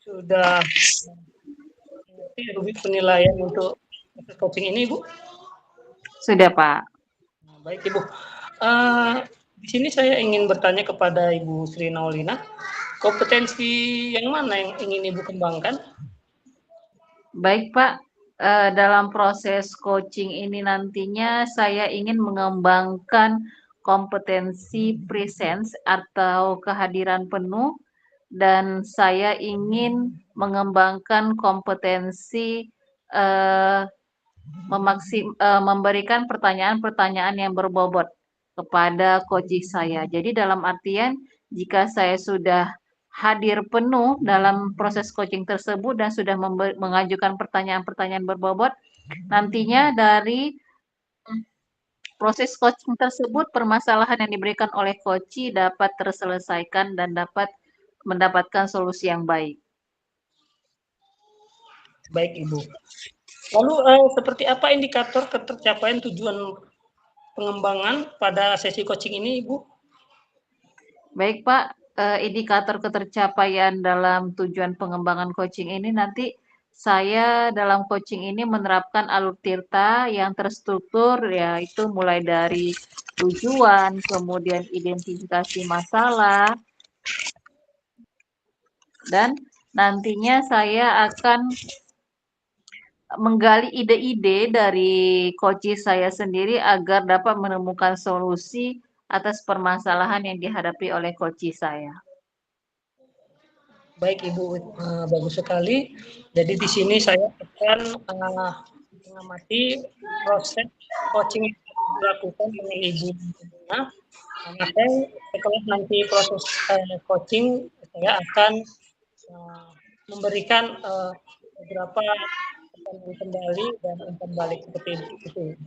sudah mengerti penilaian untuk coaching ini, Ibu? Sudah, Pak. Nah, baik Ibu. Di sini saya ingin bertanya kepada Ibu Sri Naulina, kompetensi yang mana yang ingin Ibu kembangkan? Baik, Pak. Dalam proses coaching ini nantinya saya ingin mengembangkan kompetensi presence atau kehadiran penuh, dan saya ingin mengembangkan kompetensi memberikan pertanyaan-pertanyaan yang berbobot kepada coaching saya. Jadi dalam artian jika saya sudah hadir penuh dalam proses coaching tersebut dan sudah mengajukan pertanyaan-pertanyaan berbobot, nantinya dari proses coaching tersebut permasalahan yang diberikan oleh coach dapat terselesaikan dan dapat mendapatkan solusi yang baik. Baik Ibu. Lalu seperti apa indikator ketercapaian tujuan pengembangan pada sesi coaching ini, Ibu? Baik Pak, indikator ketercapaian dalam tujuan pengembangan coaching ini nanti saya dalam coaching ini menerapkan alur tirta yang terstruktur, yaitu mulai dari tujuan, kemudian identifikasi masalah, dan nantinya saya akan menggali ide-ide dari coach saya sendiri agar dapat menemukan solusi atas permasalahan yang dihadapi oleh coach saya. Baik Ibu, bagus sekali. Jadi di sini saya akan mengamati proses coaching yang dilakukan oleh Ibu. Nah, setelah nanti proses coaching, saya akan memberikan beberapa kembali dan umpan balik seperti itu.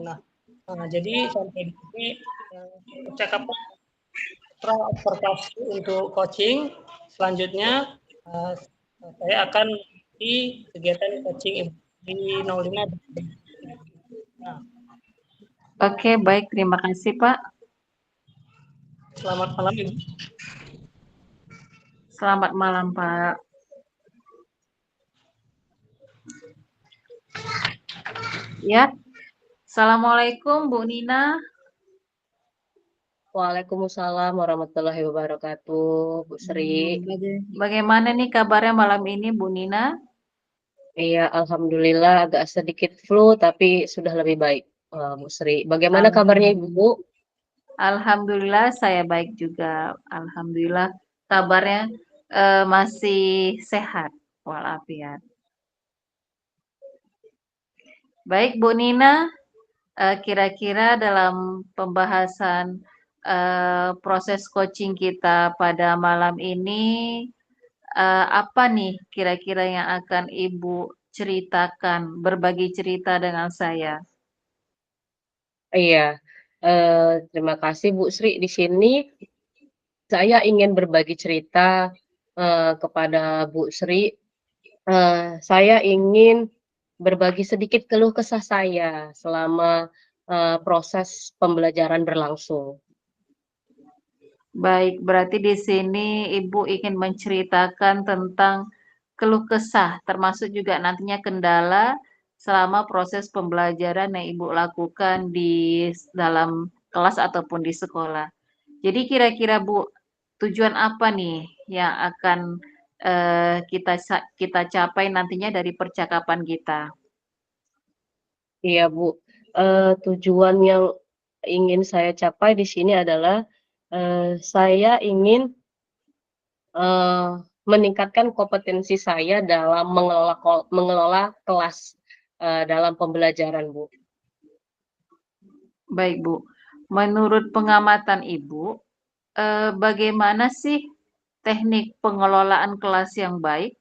Nah, jadi sampai di sini percakapan observasi untuk coaching. Selanjutnya saya akan di kegiatan coaching di Naulina. Nah. Oke, baik, terima kasih Pak. Selamat malam Ibu. Selamat malam Pak. Ya, Assalamualaikum Bu Nina. Waalaikumsalam warahmatullahi wabarakatuh, Bu Sri. Bagaimana nih kabarnya malam ini, Bu Nina? Iya, alhamdulillah agak sedikit flu, tapi sudah lebih baik, Bu Sri. Bagaimana kabarnya Ibu? Alhamdulillah saya baik juga. Alhamdulillah kabarnya masih sehat walafiat. Baik Bu Nina, kira-kira dalam pembahasan proses coaching kita pada malam ini, apa nih kira-kira yang akan Ibu ceritakan, berbagi cerita dengan saya? Iya, terima kasih Bu Sri. Di sini saya ingin berbagi cerita kepada Bu Sri. Saya ingin berbagi sedikit keluh kesah saya selama proses pembelajaran berlangsung. Baik, berarti di sini Ibu ingin menceritakan tentang keluh kesah, termasuk juga nantinya kendala selama proses pembelajaran yang Ibu lakukan di dalam kelas ataupun di sekolah. Jadi kira-kira Bu, tujuan apa nih yang akan kita capai nantinya dari percakapan kita? Iya Bu, tujuan yang ingin saya capai di sini adalah Saya ingin meningkatkan kompetensi saya dalam mengelola kelas dalam pembelajaran, Bu. Baik, Bu. Menurut pengamatan Ibu, bagaimana sih teknik pengelolaan kelas yang baik?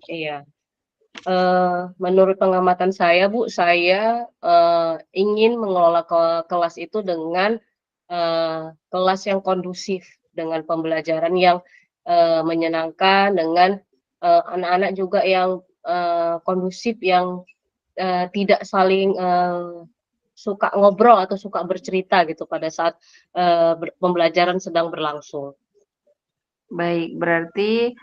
Iya. Menurut pengamatan saya, Bu, saya ingin mengelola kelas itu dengan kelas yang kondusif, dengan pembelajaran yang menyenangkan, dengan anak-anak juga yang kondusif, yang tidak saling suka ngobrol atau suka bercerita gitu pada saat pembelajaran sedang berlangsung. Baik, berarti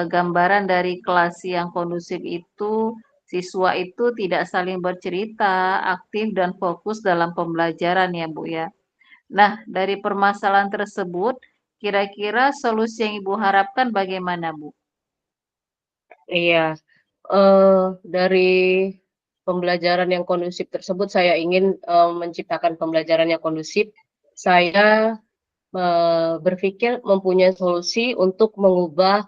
gambaran dari kelas yang kondusif itu siswa itu tidak saling bercerita, aktif dan fokus dalam pembelajaran ya, Bu ya. Nah, dari permasalahan tersebut, kira-kira solusi yang Ibu harapkan bagaimana, Bu? Iya, dari pembelajaran yang kondusif tersebut saya ingin menciptakan pembelajaran yang kondusif. Saya berpikir mempunyai solusi untuk mengubah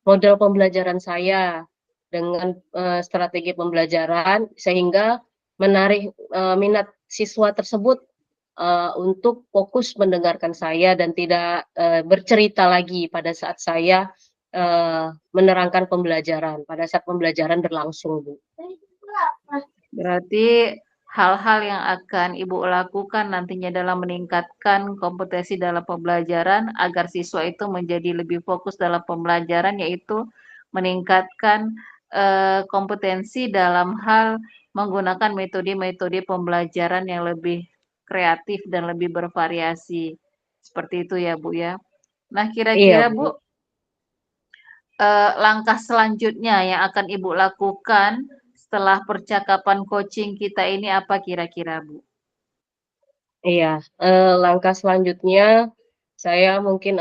model pembelajaran saya dengan strategi pembelajaran sehingga menarik minat siswa tersebut untuk fokus mendengarkan saya dan tidak bercerita lagi pada saat saya menerangkan pembelajaran, pada saat pembelajaran berlangsung, Bu. Berarti hal-hal yang akan Ibu lakukan nantinya dalam meningkatkan kompetensi dalam pembelajaran agar siswa itu menjadi lebih fokus dalam pembelajaran, yaitu meningkatkan kompetensi dalam hal menggunakan metode-metode pembelajaran yang lebih kreatif dan lebih bervariasi. Seperti itu ya, Bu ya. Nah, Iya, kira-kira Bu, Bu. langkah selanjutnya yang akan Ibu lakukan setelah percakapan coaching kita ini apa kira-kira, Bu? Iya, langkah selanjutnya saya mungkin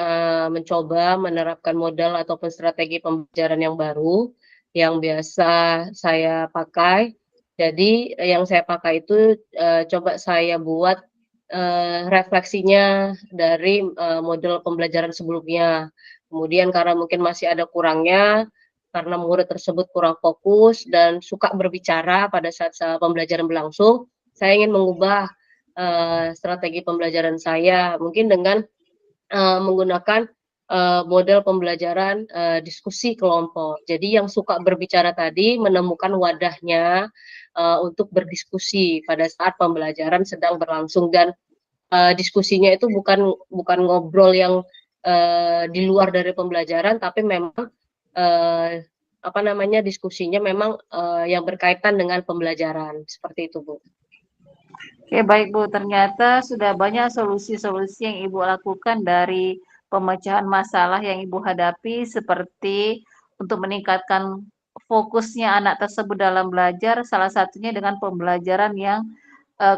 mencoba menerapkan modal ataupun strategi pembelajaran yang baru yang biasa saya pakai. Jadi yang saya pakai itu coba saya buat refleksinya dari model pembelajaran sebelumnya. Kemudian karena mungkin masih ada kurangnya, karena murid tersebut kurang fokus dan suka berbicara pada saat pembelajaran berlangsung, saya ingin mengubah strategi pembelajaran saya mungkin dengan menggunakan model pembelajaran diskusi kelompok. Jadi yang suka berbicara tadi menemukan wadahnya untuk berdiskusi pada saat pembelajaran sedang berlangsung dan diskusinya itu bukan ngobrol yang di luar dari pembelajaran, tapi memang apa namanya diskusinya memang yang berkaitan dengan pembelajaran seperti itu, Bu. Oke, baik Bu. Ternyata sudah banyak solusi-solusi yang Ibu lakukan dari pemecahan masalah yang Ibu hadapi, seperti untuk meningkatkan fokusnya anak tersebut dalam belajar, salah satunya dengan pembelajaran yang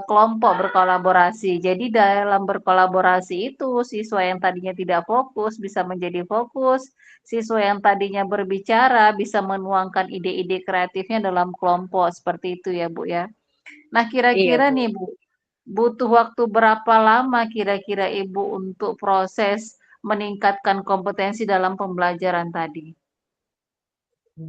kelompok berkolaborasi. Jadi dalam berkolaborasi itu, siswa yang tadinya tidak fokus bisa menjadi fokus, siswa yang tadinya berbicara bisa menuangkan ide-ide kreatifnya dalam kelompok, seperti itu ya Bu ya. Nah, Iya, kira-kira nih Bu. Bu, butuh waktu berapa lama kira-kira Ibu untuk proses meningkatkan kompetensi dalam pembelajaran tadi?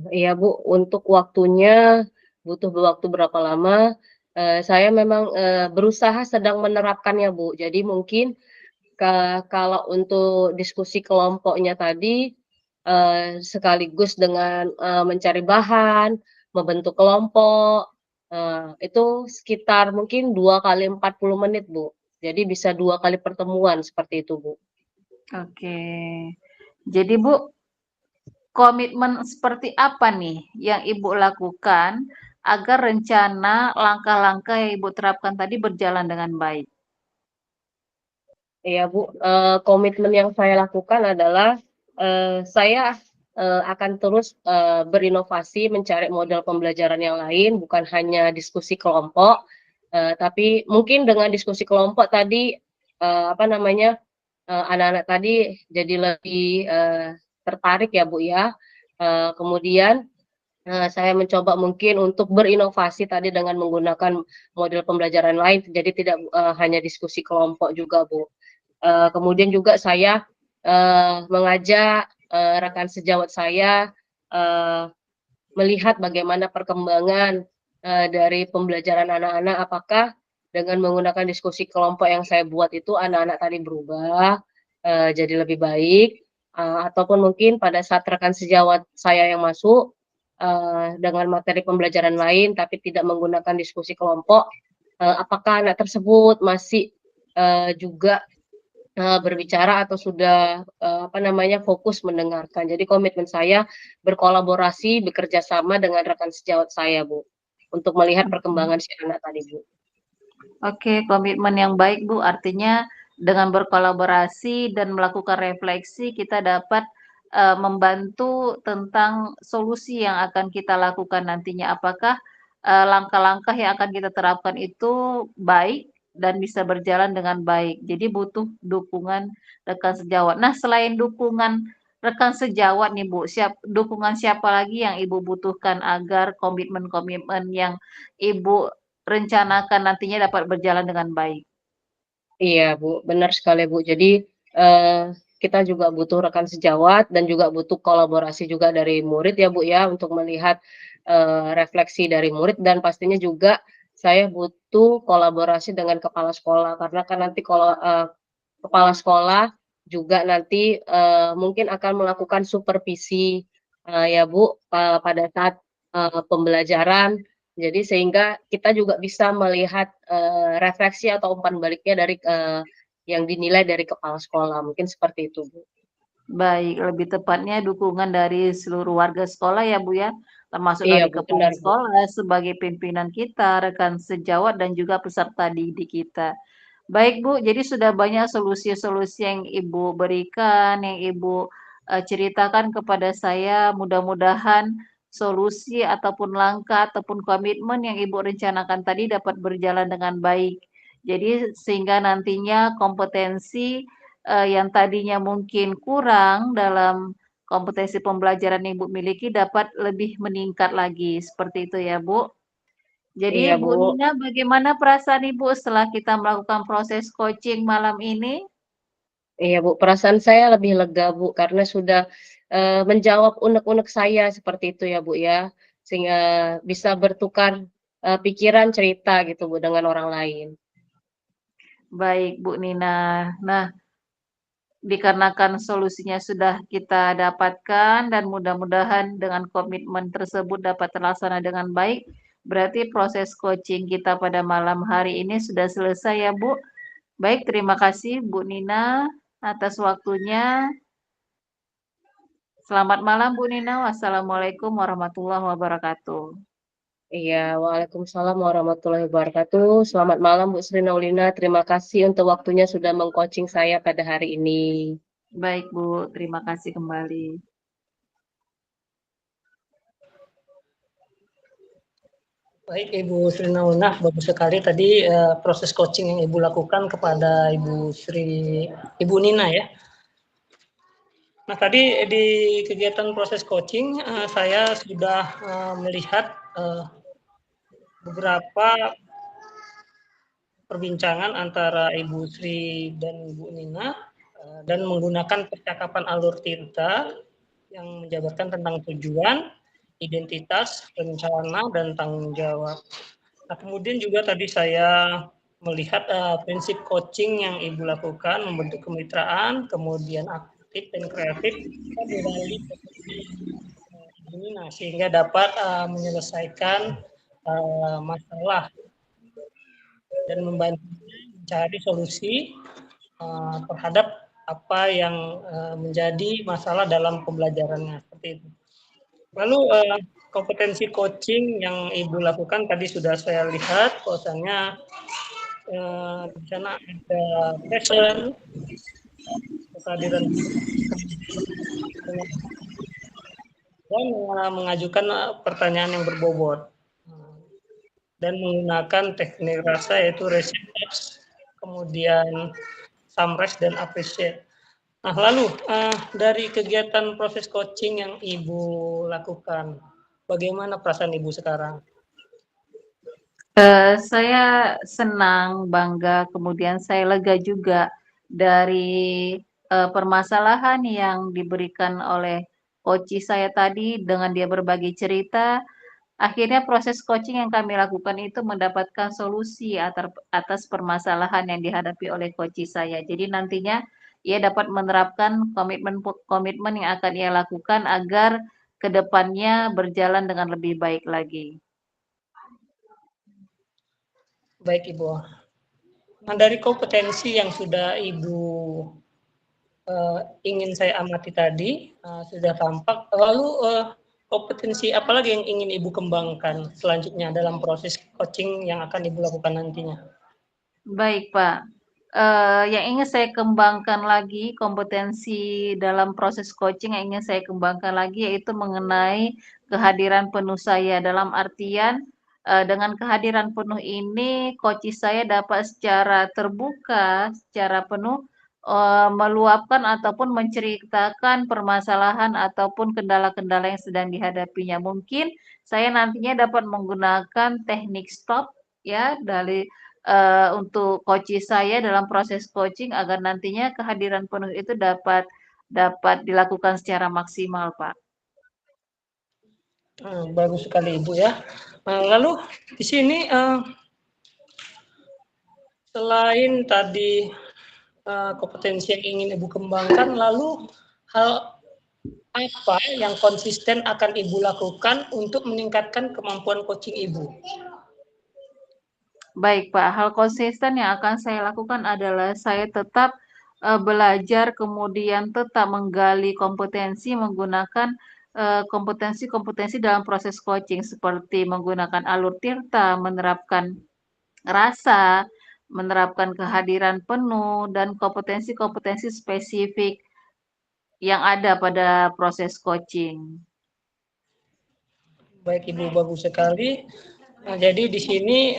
Iya, Bu, untuk waktunya butuh waktu berapa lama, saya memang berusaha sedang menerapkannya, Bu. Jadi mungkin kalau untuk diskusi kelompoknya tadi sekaligus dengan mencari bahan, membentuk kelompok, itu sekitar mungkin 2 kali 40 menit, Bu. Jadi bisa 2 kali pertemuan seperti itu, Bu. Oke. Jadi Bu, komitmen seperti apa nih yang Ibu lakukan agar rencana langkah-langkah yang Ibu terapkan tadi berjalan dengan baik? Iya, Bu, komitmen yang saya lakukan adalah saya akan terus berinovasi mencari model pembelajaran yang lain, bukan hanya diskusi kelompok, tapi mungkin dengan diskusi kelompok tadi apa namanya anak-anak tadi jadi lebih tertarik ya, Bu, ya. Kemudian Saya mencoba mungkin untuk berinovasi tadi dengan menggunakan model pembelajaran lain, jadi tidak, hanya diskusi kelompok juga, Bu. Kemudian juga saya, mengajak, rekan sejawat saya, eee, melihat bagaimana perkembangan, dari pembelajaran anak-anak, apakah dengan menggunakan diskusi kelompok yang saya buat itu anak-anak tadi berubah, jadi lebih baik, ataupun mungkin pada saat rekan sejawat saya yang masuk, dengan materi pembelajaran lain tapi tidak menggunakan diskusi kelompok, apakah anak tersebut masih, juga berbicara atau sudah, apa namanya, fokus mendengarkan. Jadi komitmen saya berkolaborasi, bekerja sama dengan rekan sejawat saya, Bu, untuk melihat perkembangan si anak tadi, Bu. Oke, komitmen yang baik, Bu. Artinya dengan berkolaborasi dan melakukan refleksi kita dapat, membantu tentang solusi yang akan kita lakukan nantinya. Apakah, langkah-langkah yang akan kita terapkan itu baik dan bisa berjalan dengan baik. Jadi butuh dukungan rekan sejawat. Nah, selain dukungan rekan sejawat nih, Bu, dukungan siapa lagi yang Ibu butuhkan agar komitmen-komitmen yang Ibu rencanakan nantinya dapat berjalan dengan baik? Iya, Bu, benar sekali, Bu. Jadi, kita juga butuh rekan sejawat dan juga butuh kolaborasi juga dari murid ya, Bu, ya, untuk melihat, refleksi dari murid dan pastinya juga saya butuh kolaborasi dengan kepala sekolah karena kan nanti kalau, kepala sekolah juga nanti, mungkin akan melakukan supervisi, ya, Bu, pada saat, pembelajaran. Jadi sehingga kita juga bisa melihat, refleksi atau umpan baliknya dari, yang dinilai dari kepala sekolah, mungkin seperti itu, Bu. Baik, lebih tepatnya dukungan dari seluruh warga sekolah ya, Bu, ya, termasuk Iya, dari Bu, kepala benar, Bu. sekolah sebagai pimpinan kita, rekan sejawat dan juga peserta didik kita. Baik, Bu, jadi sudah banyak solusi-solusi yang Ibu berikan, yang Ibu, ceritakan kepada saya. Mudah-mudahan solusi ataupun langkah ataupun komitmen yang Ibu rencanakan tadi dapat berjalan dengan baik. Jadi sehingga nantinya kompetensi, yang tadinya mungkin kurang dalam kompetensi pembelajaran yang Ibu miliki dapat lebih meningkat lagi, seperti itu ya, Bu? Jadi Iya, Bu Bu. Nina, bagaimana perasaan Ibu setelah kita melakukan proses coaching malam ini? Iya, Bu, perasaan saya lebih lega, Bu, karena sudah, menjawab unek-unek saya seperti itu ya, Bu, ya. Sehingga bisa bertukar, pikiran, cerita gitu, Bu, dengan orang lain. Baik Bu Nina. Nah, dikarenakan solusinya sudah kita dapatkan dan mudah-mudahan dengan komitmen tersebut dapat terlaksana dengan baik, berarti proses coaching kita pada malam hari ini sudah selesai ya Bu. Baik, terima kasih Bu Nina atas waktunya. Selamat malam Bu Nina. Wassalamualaikum warahmatullahi wabarakatuh. Iya, waalaikumsalam warahmatullahi wabarakatuh. Selamat malam, Bu Sri Naulina. Terima kasih untuk waktunya sudah meng-coaching saya pada hari ini. Baik Bu, terima kasih kembali. Baik Ibu Sri Naunah, bagus sekali tadi proses coaching yang Ibu lakukan kepada Ibu Nina ya. Nah tadi di kegiatan proses coaching saya sudah melihat beberapa perbincangan antara Ibu Sri dan Ibu Nina dan menggunakan percakapan alur tinta yang menjabarkan tentang tujuan, identitas, rencana, dan tanggung jawab. Nah, kemudian juga tadi saya melihat prinsip coaching yang Ibu lakukan, membentuk kemitraan, kemudian aktif dan kreatif, kita beralih ini, nah, sehingga dapat menyelesaikan masalah dan membantu mencari solusi terhadap apa yang menjadi masalah dalam pembelajarannya seperti itu. Lalu kompetensi coaching yang Ibu lakukan tadi sudah saya lihat bahwasannya di sana ada passion, kehadiran dan mengajukan pertanyaan yang berbobot dan menggunakan teknik rasa yaitu receive, kemudian summarize dan appreciate. Nah, lalu dari kegiatan proses coaching yang Ibu lakukan, Bagaimana perasaan Ibu sekarang? Saya senang, bangga, kemudian saya lega juga dari permasalahan yang diberikan oleh coach saya tadi dengan dia berbagi cerita. Akhirnya proses coaching yang kami lakukan itu mendapatkan solusi atas permasalahan yang dihadapi oleh coach saya. Jadi nantinya ia dapat menerapkan komitmen yang akan ia lakukan agar kedepannya berjalan dengan lebih baik lagi. Baik Ibu. Nah, dari kompetensi yang sudah Ibu ingin saya amati tadi, sudah tampak. Lalu kompetensi apa lagi yang ingin Ibu kembangkan selanjutnya dalam proses coaching yang akan Ibu lakukan nantinya? Baik, Pak. Yang ingin saya kembangkan lagi, kompetensi dalam proses coaching yang ingin saya kembangkan lagi yaitu mengenai kehadiran penuh saya. Dalam artian, dengan kehadiran penuh ini, coach saya dapat secara terbuka, secara penuh, meluapkan ataupun menceritakan permasalahan ataupun kendala-kendala yang sedang dihadapinya. Mungkin saya nantinya dapat menggunakan teknik stop ya untuk coach saya dalam proses coaching agar nantinya kehadiran penuh itu dapat dilakukan secara maksimal, Pak. Bagus sekali Ibu ya. Lalu di sini selain tadi kompetensi yang ingin Ibu kembangkan, lalu hal apa yang konsisten akan Ibu lakukan untuk meningkatkan kemampuan coaching Ibu? Baik, Pak. Hal konsisten yang akan saya lakukan adalah saya tetap belajar, kemudian tetap menggali kompetensi menggunakan kompetensi-kompetensi dalam proses coaching seperti menggunakan alur tirta, menerapkan rasa, menerapkan kehadiran penuh, dan kompetensi-kompetensi spesifik yang ada pada proses coaching. Baik Ibu, bagus sekali. Nah, jadi di sini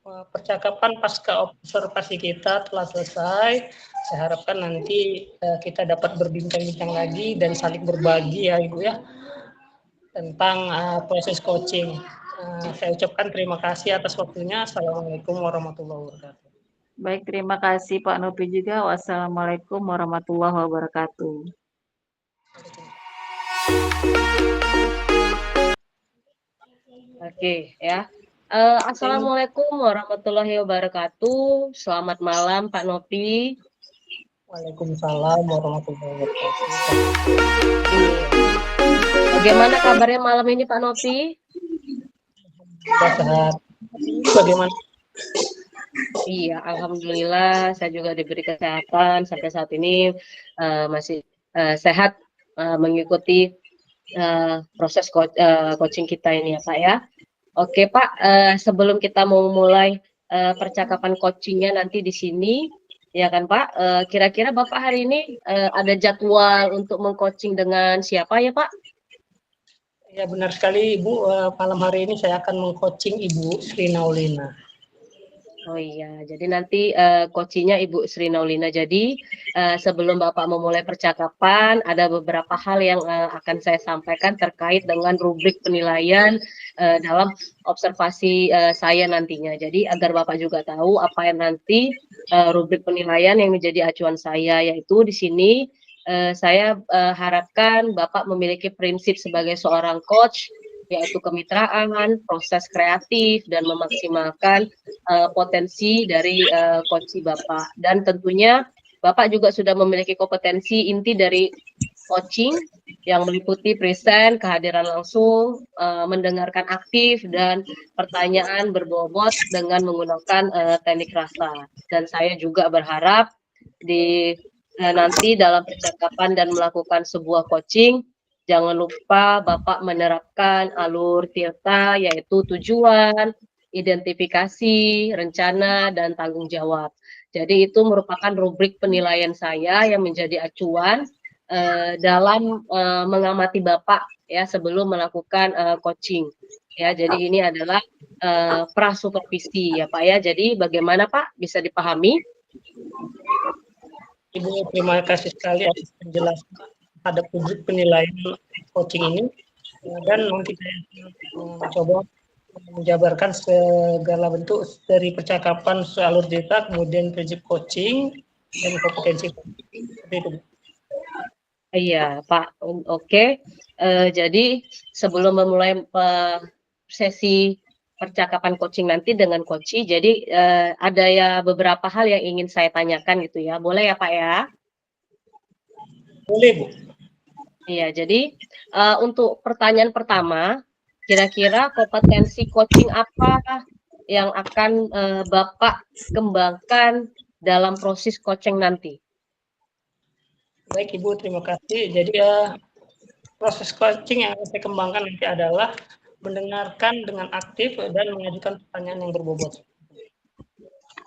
percakapan pasca observasi kita telah selesai. Saya harapkan nanti kita dapat berbincang-bincang lagi dan saling berbagi ya Ibu ya tentang proses coaching. Saya ucapkan terima kasih atas waktunya. Assalamualaikum warahmatullahi wabarakatuh. Baik, terima kasih Pak Nopi juga. Wassalamualaikum warahmatullahi wabarakatuh. Oke ya. Assalamualaikum warahmatullahi wabarakatuh. Selamat malam Pak Nopi. Waalaikumsalam warahmatullahi wabarakatuh. Bagaimana kabarnya malam ini Pak Nopi? Sehat. Bagaimana? Iya, alhamdulillah saya juga diberi kesehatan sampai saat ini masih sehat mengikuti proses coaching kita ini ya Pak ya. Oke Pak, sebelum kita mau mulai percakapan coachingnya nanti di sini, ya kan Pak, kira-kira Bapak hari ini ada jadwal untuk mengcoaching dengan siapa ya Pak? Ya benar sekali Ibu, malam hari ini saya akan mengcoaching Ibu Sri Naulina. Oh iya, jadi nanti coachingnya Ibu Sri Naulina. Jadi sebelum Bapak memulai percakapan, ada beberapa hal yang akan saya sampaikan terkait dengan rubrik penilaian dalam observasi saya nantinya. Jadi agar Bapak juga tahu apa yang nanti rubrik penilaian yang menjadi acuan saya, yaitu di sini saya harapkan Bapak memiliki prinsip sebagai seorang coach, yaitu kemitraan, proses kreatif, dan memaksimalkan potensi dari coach Bapak. Dan tentunya Bapak juga sudah memiliki kompetensi inti dari coaching yang meliputi present, kehadiran langsung, mendengarkan aktif, dan pertanyaan berbobot dengan menggunakan teknik rasa. Dan saya juga berharap nanti dalam percakapan dan melakukan sebuah coaching, jangan lupa Bapak menerapkan alur tirta, yaitu tujuan, identifikasi, rencana, dan tanggung jawab. Jadi itu merupakan rubrik penilaian saya yang menjadi acuan dalam mengamati Bapak ya sebelum melakukan coaching. Ya, jadi ini adalah prasupervisi ya Pak ya. Jadi bagaimana Pak, bisa dipahami? Ibu, terima kasih sekali atas penjelasan terhadap rubrik penilaian coaching ini. Dan nanti saya mencoba menjabarkan segala bentuk dari percakapan alur cerita, kemudian prinsip coaching dan kompetensi. Seperti itu. Iya, Pak. Oke. Jadi sebelum memulai sesi percakapan coaching nanti dengan coach, jadi ada ya beberapa hal yang ingin saya tanyakan gitu ya. Boleh ya, Pak ya? Boleh, Bu. Iya, jadi untuk pertanyaan pertama, kira-kira kompetensi coaching apa yang akan Bapak kembangkan dalam proses coaching nanti? Baik, Ibu, terima kasih. Jadi proses coaching yang akan saya kembangkan nanti adalah mendengarkan dengan aktif dan mengajukan pertanyaan yang berbobot.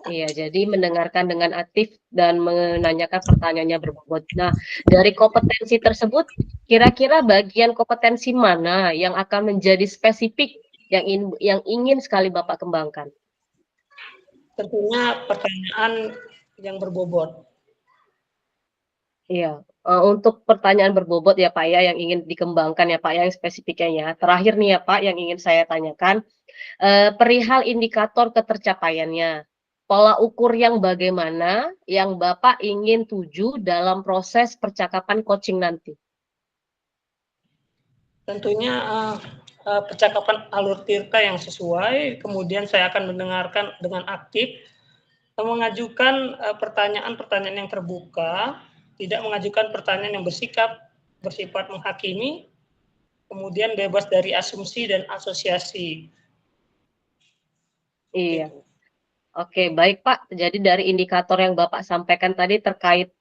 Iya, jadi mendengarkan dengan aktif dan menanyakan pertanyaannya berbobot. Nah, dari kompetensi tersebut, kira-kira bagian kompetensi mana yang akan menjadi spesifik yang ingin sekali Bapak kembangkan? Tentunya pertanyaan yang berbobot. Iya, untuk pertanyaan berbobot ya Pak ya, yang ingin dikembangkan ya Pak ya, yang spesifiknya ya. Terakhir nih ya Pak, yang ingin saya tanyakan, perihal indikator ketercapaiannya. Pola ukur yang bagaimana yang Bapak ingin tuju dalam proses percakapan coaching nanti? Tentunya percakapan alur tirta yang sesuai, kemudian saya akan mendengarkan dengan aktif, mengajukan pertanyaan-pertanyaan yang terbuka, tidak mengajukan pertanyaan yang bersifat menghakimi, kemudian bebas dari asumsi dan asosiasi. Iya. Gitu. Oke, baik Pak. Jadi dari indikator yang Bapak sampaikan tadi terkait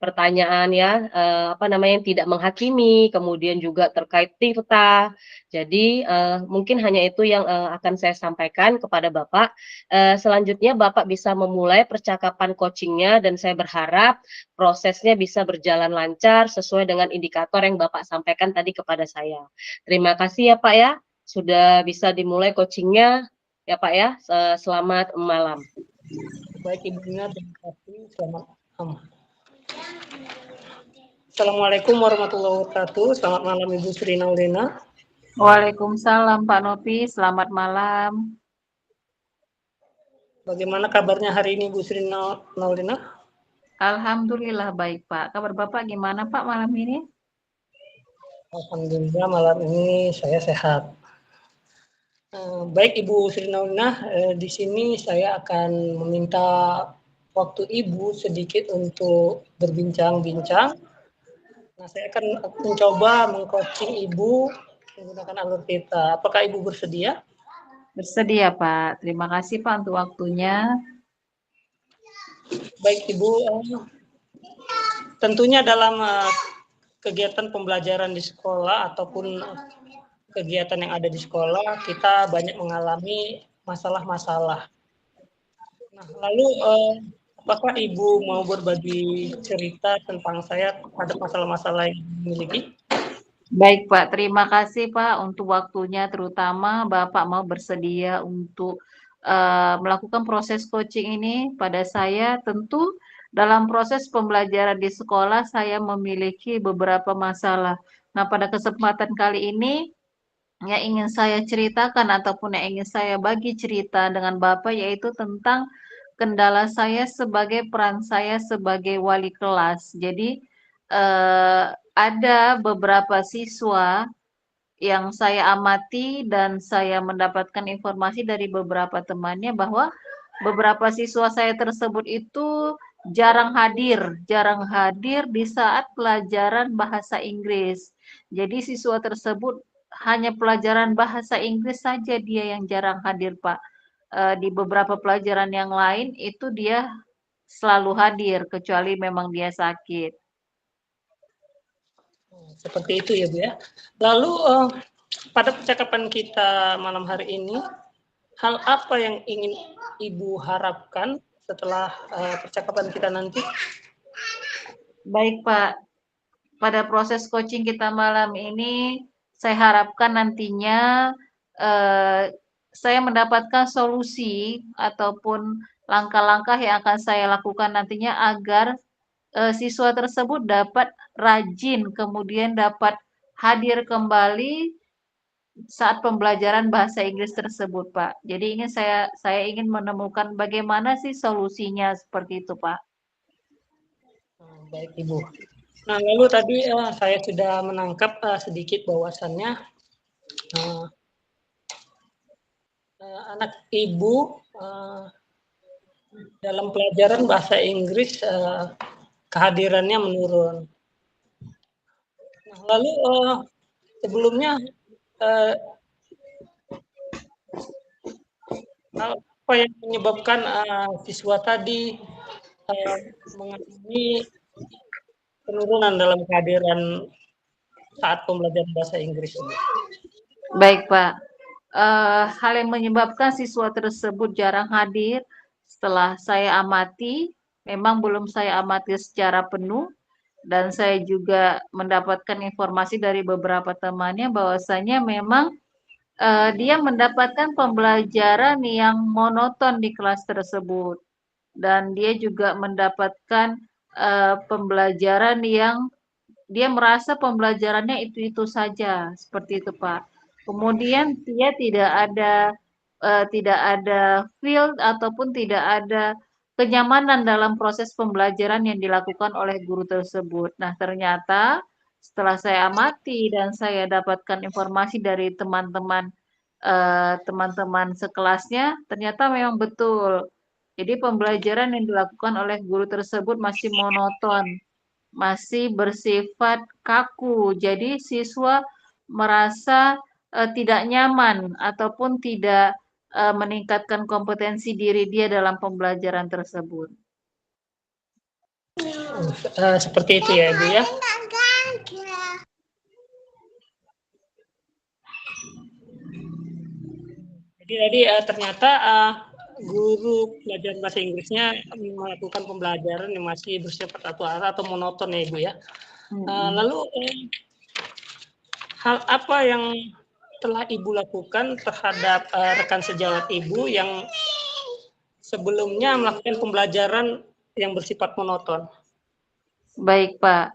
pertanyaan ya, apa namanya, yang tidak menghakimi, kemudian juga terkait tirta. Jadi mungkin hanya itu yang akan saya sampaikan kepada Bapak. Selanjutnya Bapak bisa memulai percakapan coachingnya dan saya berharap prosesnya bisa berjalan lancar sesuai dengan indikator yang Bapak sampaikan tadi kepada saya. Terima kasih ya Pak ya, sudah bisa dimulai coachingnya. Ya Pak ya, selamat malam. Baik Ibu Nina, terima kasih. Selamat malam. Assalamualaikum warahmatullahi wabarakatuh. Selamat malam Ibu Sri Naulina. Waalaikumsalam Pak Nopi, selamat malam. Bagaimana kabarnya hari ini Bu Sri Naulina? Alhamdulillah baik Pak. Kabar Bapak gimana Pak malam ini? Alhamdulillah malam ini saya sehat. Baik Ibu Sri Naulina, di sini saya akan meminta waktu Ibu sedikit untuk berbincang-bincang. Nah, saya akan mencoba mengcoaching Ibu menggunakan alur theta. Apakah Ibu bersedia? Bersedia Pak. Terima kasih Pak untuk waktunya. Baik Ibu, tentunya dalam kegiatan pembelajaran di sekolah ataupun kegiatan yang ada di sekolah, kita banyak mengalami masalah-masalah. Nah, lalu apakah Ibu mau berbagi cerita tentang saya pada masalah-masalah yang dimiliki? Baik Pak, terima kasih Pak untuk waktunya, terutama Bapak mau bersedia untuk melakukan proses coaching ini pada saya. Tentu dalam proses pembelajaran di sekolah saya memiliki beberapa masalah. Nah, pada kesempatan kali ini yang ingin saya ceritakan ataupun yang ingin saya bagi cerita dengan Bapak yaitu tentang kendala saya sebagai peran saya sebagai wali kelas. Jadi ada beberapa siswa yang saya amati dan saya mendapatkan informasi dari beberapa temannya bahwa beberapa siswa saya tersebut itu jarang hadir di saat pelajaran bahasa Inggris. Jadi siswa tersebut hanya pelajaran bahasa Inggris saja dia yang jarang hadir, Pak. Di beberapa pelajaran yang lain itu dia selalu hadir kecuali memang dia sakit. Seperti itu ya Bu ya. Lalu pada percakapan kita malam hari ini, hal apa yang ingin Ibu harapkan setelah percakapan kita nanti? Baik Pak, pada proses coaching kita malam ini, saya harapkan nantinya saya mendapatkan solusi ataupun langkah-langkah yang akan saya lakukan nantinya agar siswa tersebut dapat rajin, kemudian dapat hadir kembali saat pembelajaran bahasa Inggris tersebut, Pak. Jadi saya ingin menemukan bagaimana sih solusinya seperti itu, Pak. Baik Ibu. Nah lalu tadi saya sudah menangkap sedikit bahwasannya anak Ibu dalam pelajaran bahasa Inggris kehadirannya menurun. Nah, lalu sebelumnya apa yang menyebabkan siswa tadi mengalami penurunan dalam kehadiran saat pembelajaran bahasa Inggris ini? Baik, Pak. Hal yang menyebabkan siswa tersebut jarang hadir setelah saya amati, memang belum saya amati secara penuh, dan saya juga mendapatkan informasi dari beberapa temannya bahwasanya memang dia mendapatkan pembelajaran yang monoton di kelas tersebut, dan dia juga mendapatkan pembelajaran yang dia merasa pembelajarannya itu-itu saja, seperti itu, Pak. Kemudian dia tidak ada feel ataupun tidak ada kenyamanan dalam proses pembelajaran yang dilakukan oleh guru tersebut. Nah, ternyata setelah saya amati dan saya dapatkan informasi dari teman-teman sekelasnya, ternyata memang betul. Jadi pembelajaran yang dilakukan oleh guru tersebut masih monoton, masih bersifat kaku. Jadi siswa merasa tidak nyaman ataupun tidak meningkatkan kompetensi diri dia dalam pembelajaran tersebut. Seperti itu ya, Ibu ya. Jadi tadi ternyata guru pelajaran bahasa Inggrisnya melakukan pembelajaran yang masih bersifat atau monoton ya, Ibu ya. Lalu hal apa yang telah Ibu lakukan terhadap rekan sejawat Ibu yang sebelumnya melakukan pembelajaran yang bersifat monoton? Baik, Pak.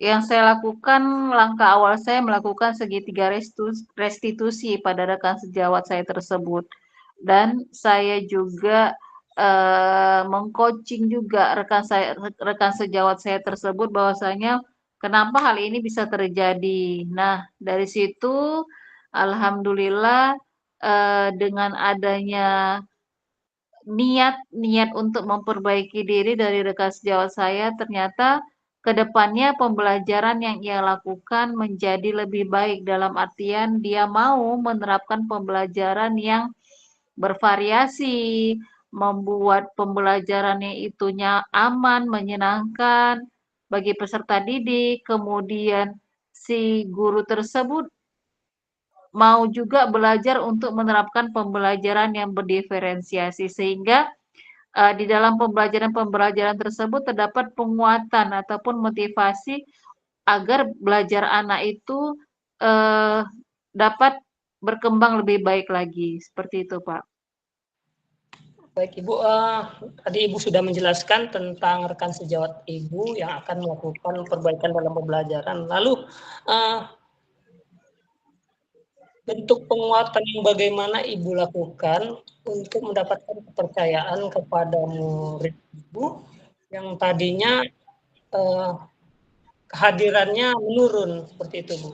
Yang saya lakukan, langkah awal saya melakukan segitiga restitusi pada rekan sejawat saya tersebut. Dan saya juga mengcoaching juga rekan sejawat saya tersebut bahwasanya kenapa hal ini bisa terjadi. Nah, dari situ alhamdulillah dengan adanya niat untuk memperbaiki diri dari rekan sejawat saya, ternyata ke depannya pembelajaran yang ia lakukan menjadi lebih baik dalam artian dia mau menerapkan pembelajaran yang bervariasi, membuat pembelajarannya itunya aman, menyenangkan bagi peserta didik, kemudian si guru tersebut mau juga belajar untuk menerapkan pembelajaran yang berdiferensiasi sehingga di dalam pembelajaran tersebut terdapat penguatan ataupun motivasi agar belajar anak itu dapat berkembang lebih baik lagi, seperti itu, Pak. Baik Ibu, tadi Ibu sudah menjelaskan tentang rekan sejawat Ibu yang akan melakukan perbaikan dalam pembelajaran. Lalu bentuk penguatan yang bagaimana Ibu lakukan untuk mendapatkan kepercayaan kepada murid Ibu yang tadinya kehadirannya menurun, seperti itu, Bu?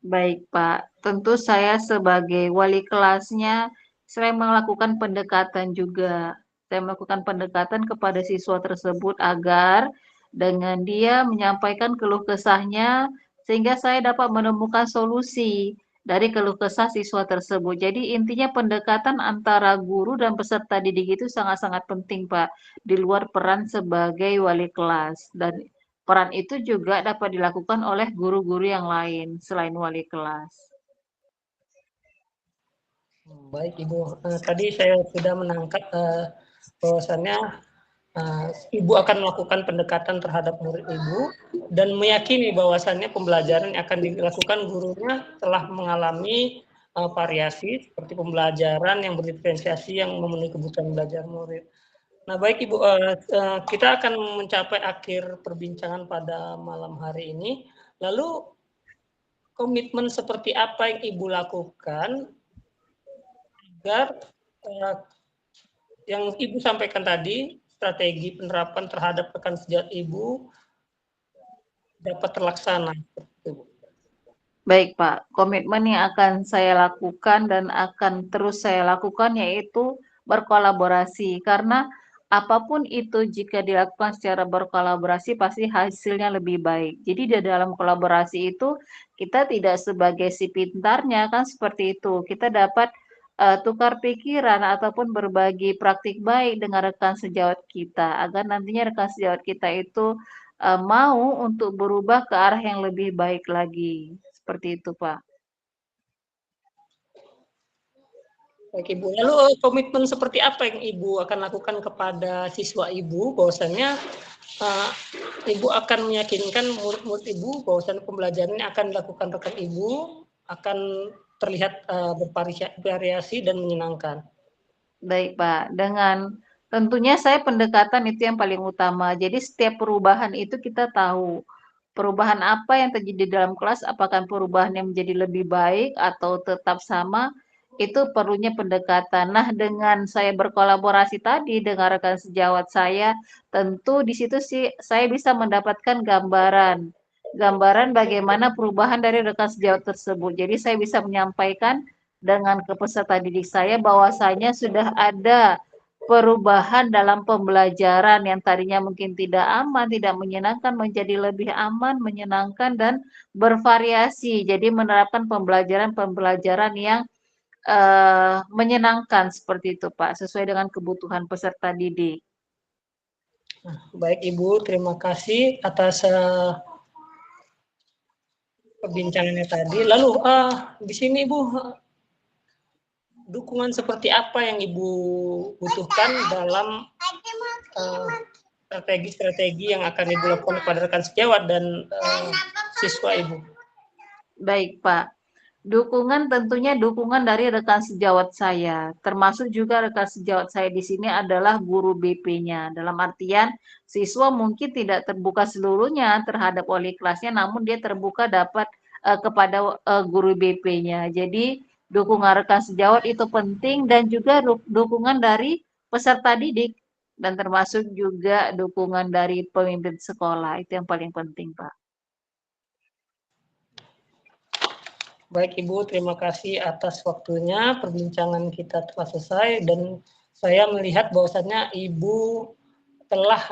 Baik, Pak. Tentu saya sebagai wali kelasnya, saya melakukan pendekatan juga. Saya melakukan pendekatan kepada siswa tersebut agar dengan dia menyampaikan keluh kesahnya, sehingga saya dapat menemukan solusi dari keluh kesah siswa tersebut. Jadi intinya pendekatan antara guru dan peserta didik itu sangat-sangat penting, Pak, di luar peran sebagai wali kelas. Dan peran itu juga dapat dilakukan oleh guru-guru yang lain selain wali kelas. Baik Ibu, tadi saya sudah menangkap bahwasannya Ibu akan melakukan pendekatan terhadap murid Ibu dan meyakini bahwasannya pembelajaran yang akan dilakukan gurunya telah mengalami variasi seperti pembelajaran yang berdiferensiasi yang memenuhi kebutuhan belajar murid. Nah baik Ibu, kita akan mencapai akhir perbincangan pada malam hari ini. Lalu komitmen seperti apa yang Ibu lakukan agar yang Ibu sampaikan tadi, strategi penerapan terhadap rekan sejawat Ibu dapat terlaksana. Baik Pak, komitmen yang akan saya lakukan dan akan terus saya lakukan yaitu berkolaborasi, karena apapun itu jika dilakukan secara berkolaborasi pasti hasilnya lebih baik. Jadi di dalam kolaborasi itu kita tidak sebagai si pintarnya, kan seperti itu. Kita dapat tukar pikiran ataupun berbagi praktik baik dengan rekan sejawat kita agar nantinya rekan sejawat kita itu mau untuk berubah ke arah yang lebih baik lagi. Seperti itu, Pak. Baik Ibu, lalu komitmen seperti apa yang Ibu akan lakukan kepada siswa Ibu bahwasannya Ibu akan meyakinkan murid-murid Ibu bahwasannya pembelajaran ini akan dilakukan rekan Ibu akan terlihat bervariasi dan menyenangkan. Baik, Pak. Dengan tentunya saya pendekatan itu yang paling utama. Jadi setiap perubahan itu kita tahu perubahan apa yang terjadi dalam kelas, apakah perubahan yang menjadi lebih baik atau tetap sama, itu perlunya pendekatan. Nah, dengan saya berkolaborasi tadi dengan rekan sejawat saya, tentu di situ sih saya bisa mendapatkan gambaran bagaimana perubahan dari rekan sejawat tersebut. Jadi saya bisa menyampaikan dengan ke peserta didik saya bahwasanya sudah ada perubahan dalam pembelajaran yang tadinya mungkin tidak aman, tidak menyenangkan menjadi lebih aman, menyenangkan dan bervariasi. Jadi menerapkan pembelajaran-pembelajaran yang menyenangkan seperti itu, Pak, sesuai dengan kebutuhan peserta didik. Baik Ibu, terima kasih atas perbincangannya tadi. Lalu di sini Ibu, dukungan seperti apa yang Ibu butuhkan dalam strategi-strategi yang akan Ibu lakukan kepada rekan sejawat dan siswa Ibu? Baik, Pak. Dukungan tentunya dukungan dari rekan sejawat saya, termasuk juga rekan sejawat saya di sini adalah guru BP-nya. Dalam artian siswa mungkin tidak terbuka seluruhnya terhadap wali kelasnya, namun dia terbuka dapat kepada guru BP-nya. Jadi dukungan rekan sejawat itu penting dan juga dukungan dari peserta didik dan termasuk juga dukungan dari pemimpin sekolah. Itu yang paling penting, Pak. Baik Ibu, terima kasih atas waktunya. Perbincangan kita telah selesai dan saya melihat bahwasannya Ibu telah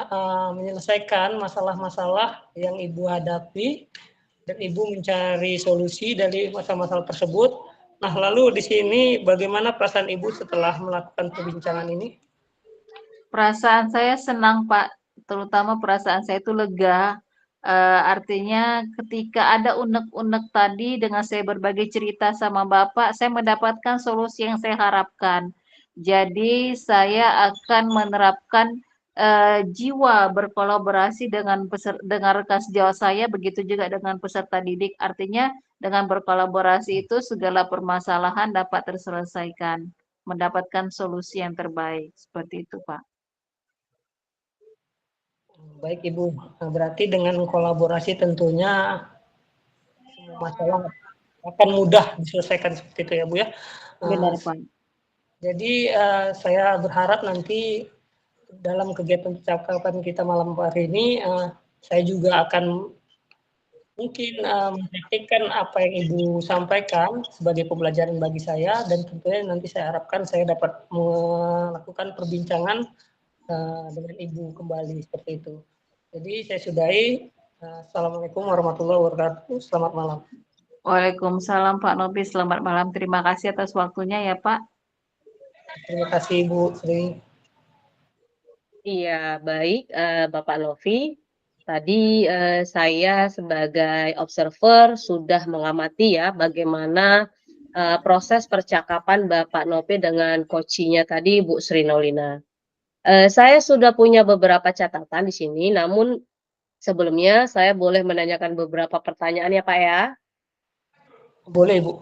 menyelesaikan masalah-masalah yang Ibu hadapi dan Ibu mencari solusi dari masalah-masalah tersebut. Nah, lalu di sini bagaimana perasaan Ibu setelah melakukan perbincangan ini? Perasaan saya senang, Pak, terutama perasaan saya itu lega. Artinya ketika ada unek-unek tadi dengan saya berbagi cerita sama Bapak, saya mendapatkan solusi yang saya harapkan. Jadi saya akan menerapkan jiwa berkolaborasi dengan rekan sejawat saya, begitu juga dengan peserta didik. Artinya dengan berkolaborasi itu segala permasalahan dapat terselesaikan, mendapatkan solusi yang terbaik. Seperti itu, Pak. Baik Ibu, berarti dengan kolaborasi tentunya semua masalah akan mudah diselesaikan seperti itu ya Bu ya. Benar, Pak. Jadi saya berharap nanti dalam kegiatan percakapan kita malam hari ini saya juga akan mungkin mempraktikkan apa yang Ibu sampaikan sebagai pembelajaran bagi saya dan tentunya nanti saya harapkan saya dapat melakukan perbincangan dengan Ibu kembali seperti itu. Jadi saya sudahi. Assalamualaikum warahmatullahi wabarakatuh. Selamat malam. Waalaikumsalam Pak Novi, selamat malam. Terima kasih atas waktunya ya Pak. Terima kasih Ibu Sri. Iya, baik Bapak Novi. Tadi saya sebagai observer sudah mengamati ya bagaimana proses percakapan Bapak Novi dengan coachingnya tadi Bu Sri Naulina. Saya sudah punya beberapa catatan di sini, namun sebelumnya saya boleh menanyakan beberapa pertanyaan ya Pak ya? Boleh Ibu.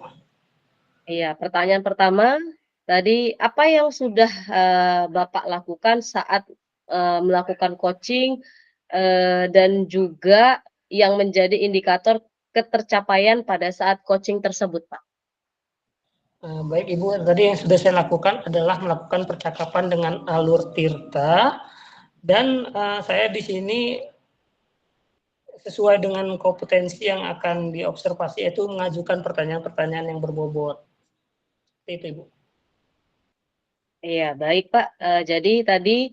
Iya, pertanyaan pertama tadi apa yang sudah Bapak lakukan saat melakukan coaching dan juga yang menjadi indikator ketercapaian pada saat coaching tersebut, Pak? Baik Ibu, tadi yang sudah saya lakukan adalah melakukan percakapan dengan Alur Tirta dan saya di sini sesuai dengan kompetensi yang akan diobservasi yaitu mengajukan pertanyaan-pertanyaan yang berbobot. Seperti itu Ibu. Iya, baik Pak. Jadi tadi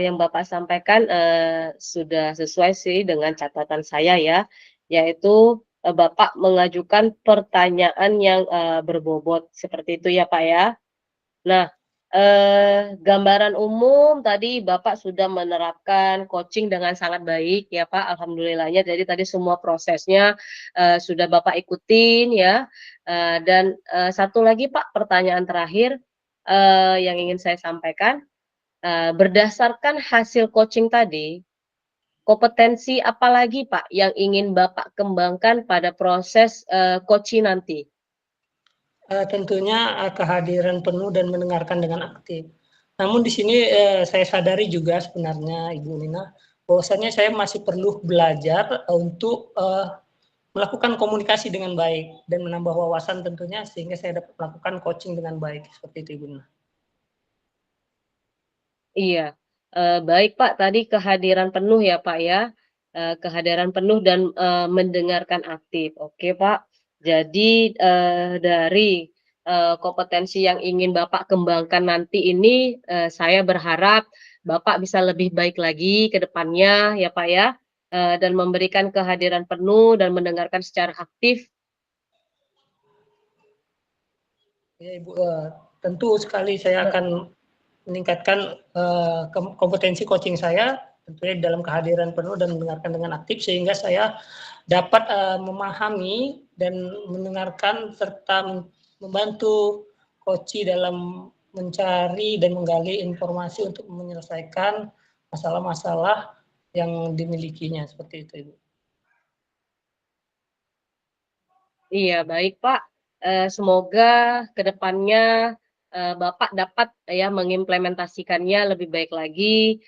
yang Bapak sampaikan sudah sesuai sih dengan catatan saya ya, yaitu Bapak mengajukan pertanyaan yang berbobot seperti itu ya Pak ya. Nah, gambaran umum tadi Bapak sudah menerapkan coaching dengan sangat baik ya Pak, alhamdulillahnya. Jadi tadi semua prosesnya sudah Bapak ikutin ya. Dan satu lagi Pak, pertanyaan terakhir yang ingin saya sampaikan, berdasarkan hasil coaching tadi, kompetensi apa lagi Pak yang ingin Bapak kembangkan pada proses coaching nanti? Tentunya kehadiran penuh dan mendengarkan dengan aktif. Namun di sini saya sadari juga sebenarnya Ibu Nina, bahwasanya saya masih perlu belajar untuk melakukan komunikasi dengan baik dan menambah wawasan tentunya sehingga saya dapat melakukan coaching dengan baik seperti itu Ibu Nina. Iya, baik Pak, tadi kehadiran penuh ya Pak ya, kehadiran penuh dan mendengarkan aktif. Oke Pak, jadi dari kompetensi yang ingin Bapak kembangkan nanti ini, saya berharap Bapak bisa lebih baik lagi ke depannya ya Pak ya, dan memberikan kehadiran penuh dan mendengarkan secara aktif. Ya Ibu, tentu sekali saya akan meningkatkan kompetensi coaching saya tentunya dalam kehadiran penuh dan mendengarkan dengan aktif sehingga saya dapat memahami dan mendengarkan serta membantu coach dalam mencari dan menggali informasi untuk menyelesaikan masalah-masalah yang dimilikinya seperti itu Ibu. Iya, baik Pak. Semoga ke depannya Bapak dapat ya mengimplementasikannya lebih baik lagi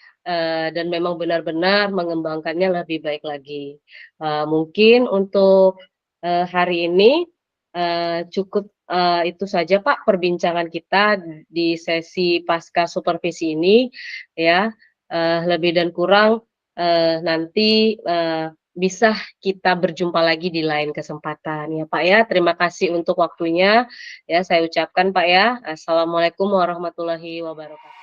dan memang benar-benar mengembangkannya lebih baik lagi. Mungkin untuk hari ini cukup itu saja Pak perbincangan kita di sesi pasca supervisi ini ya. Lebih dan kurang nanti bisa kita berjumpa lagi di lain kesempatan ya Pak ya. Terima kasih untuk waktunya ya saya ucapkan Pak ya. Assalamualaikum warahmatullahi wabarakatuh.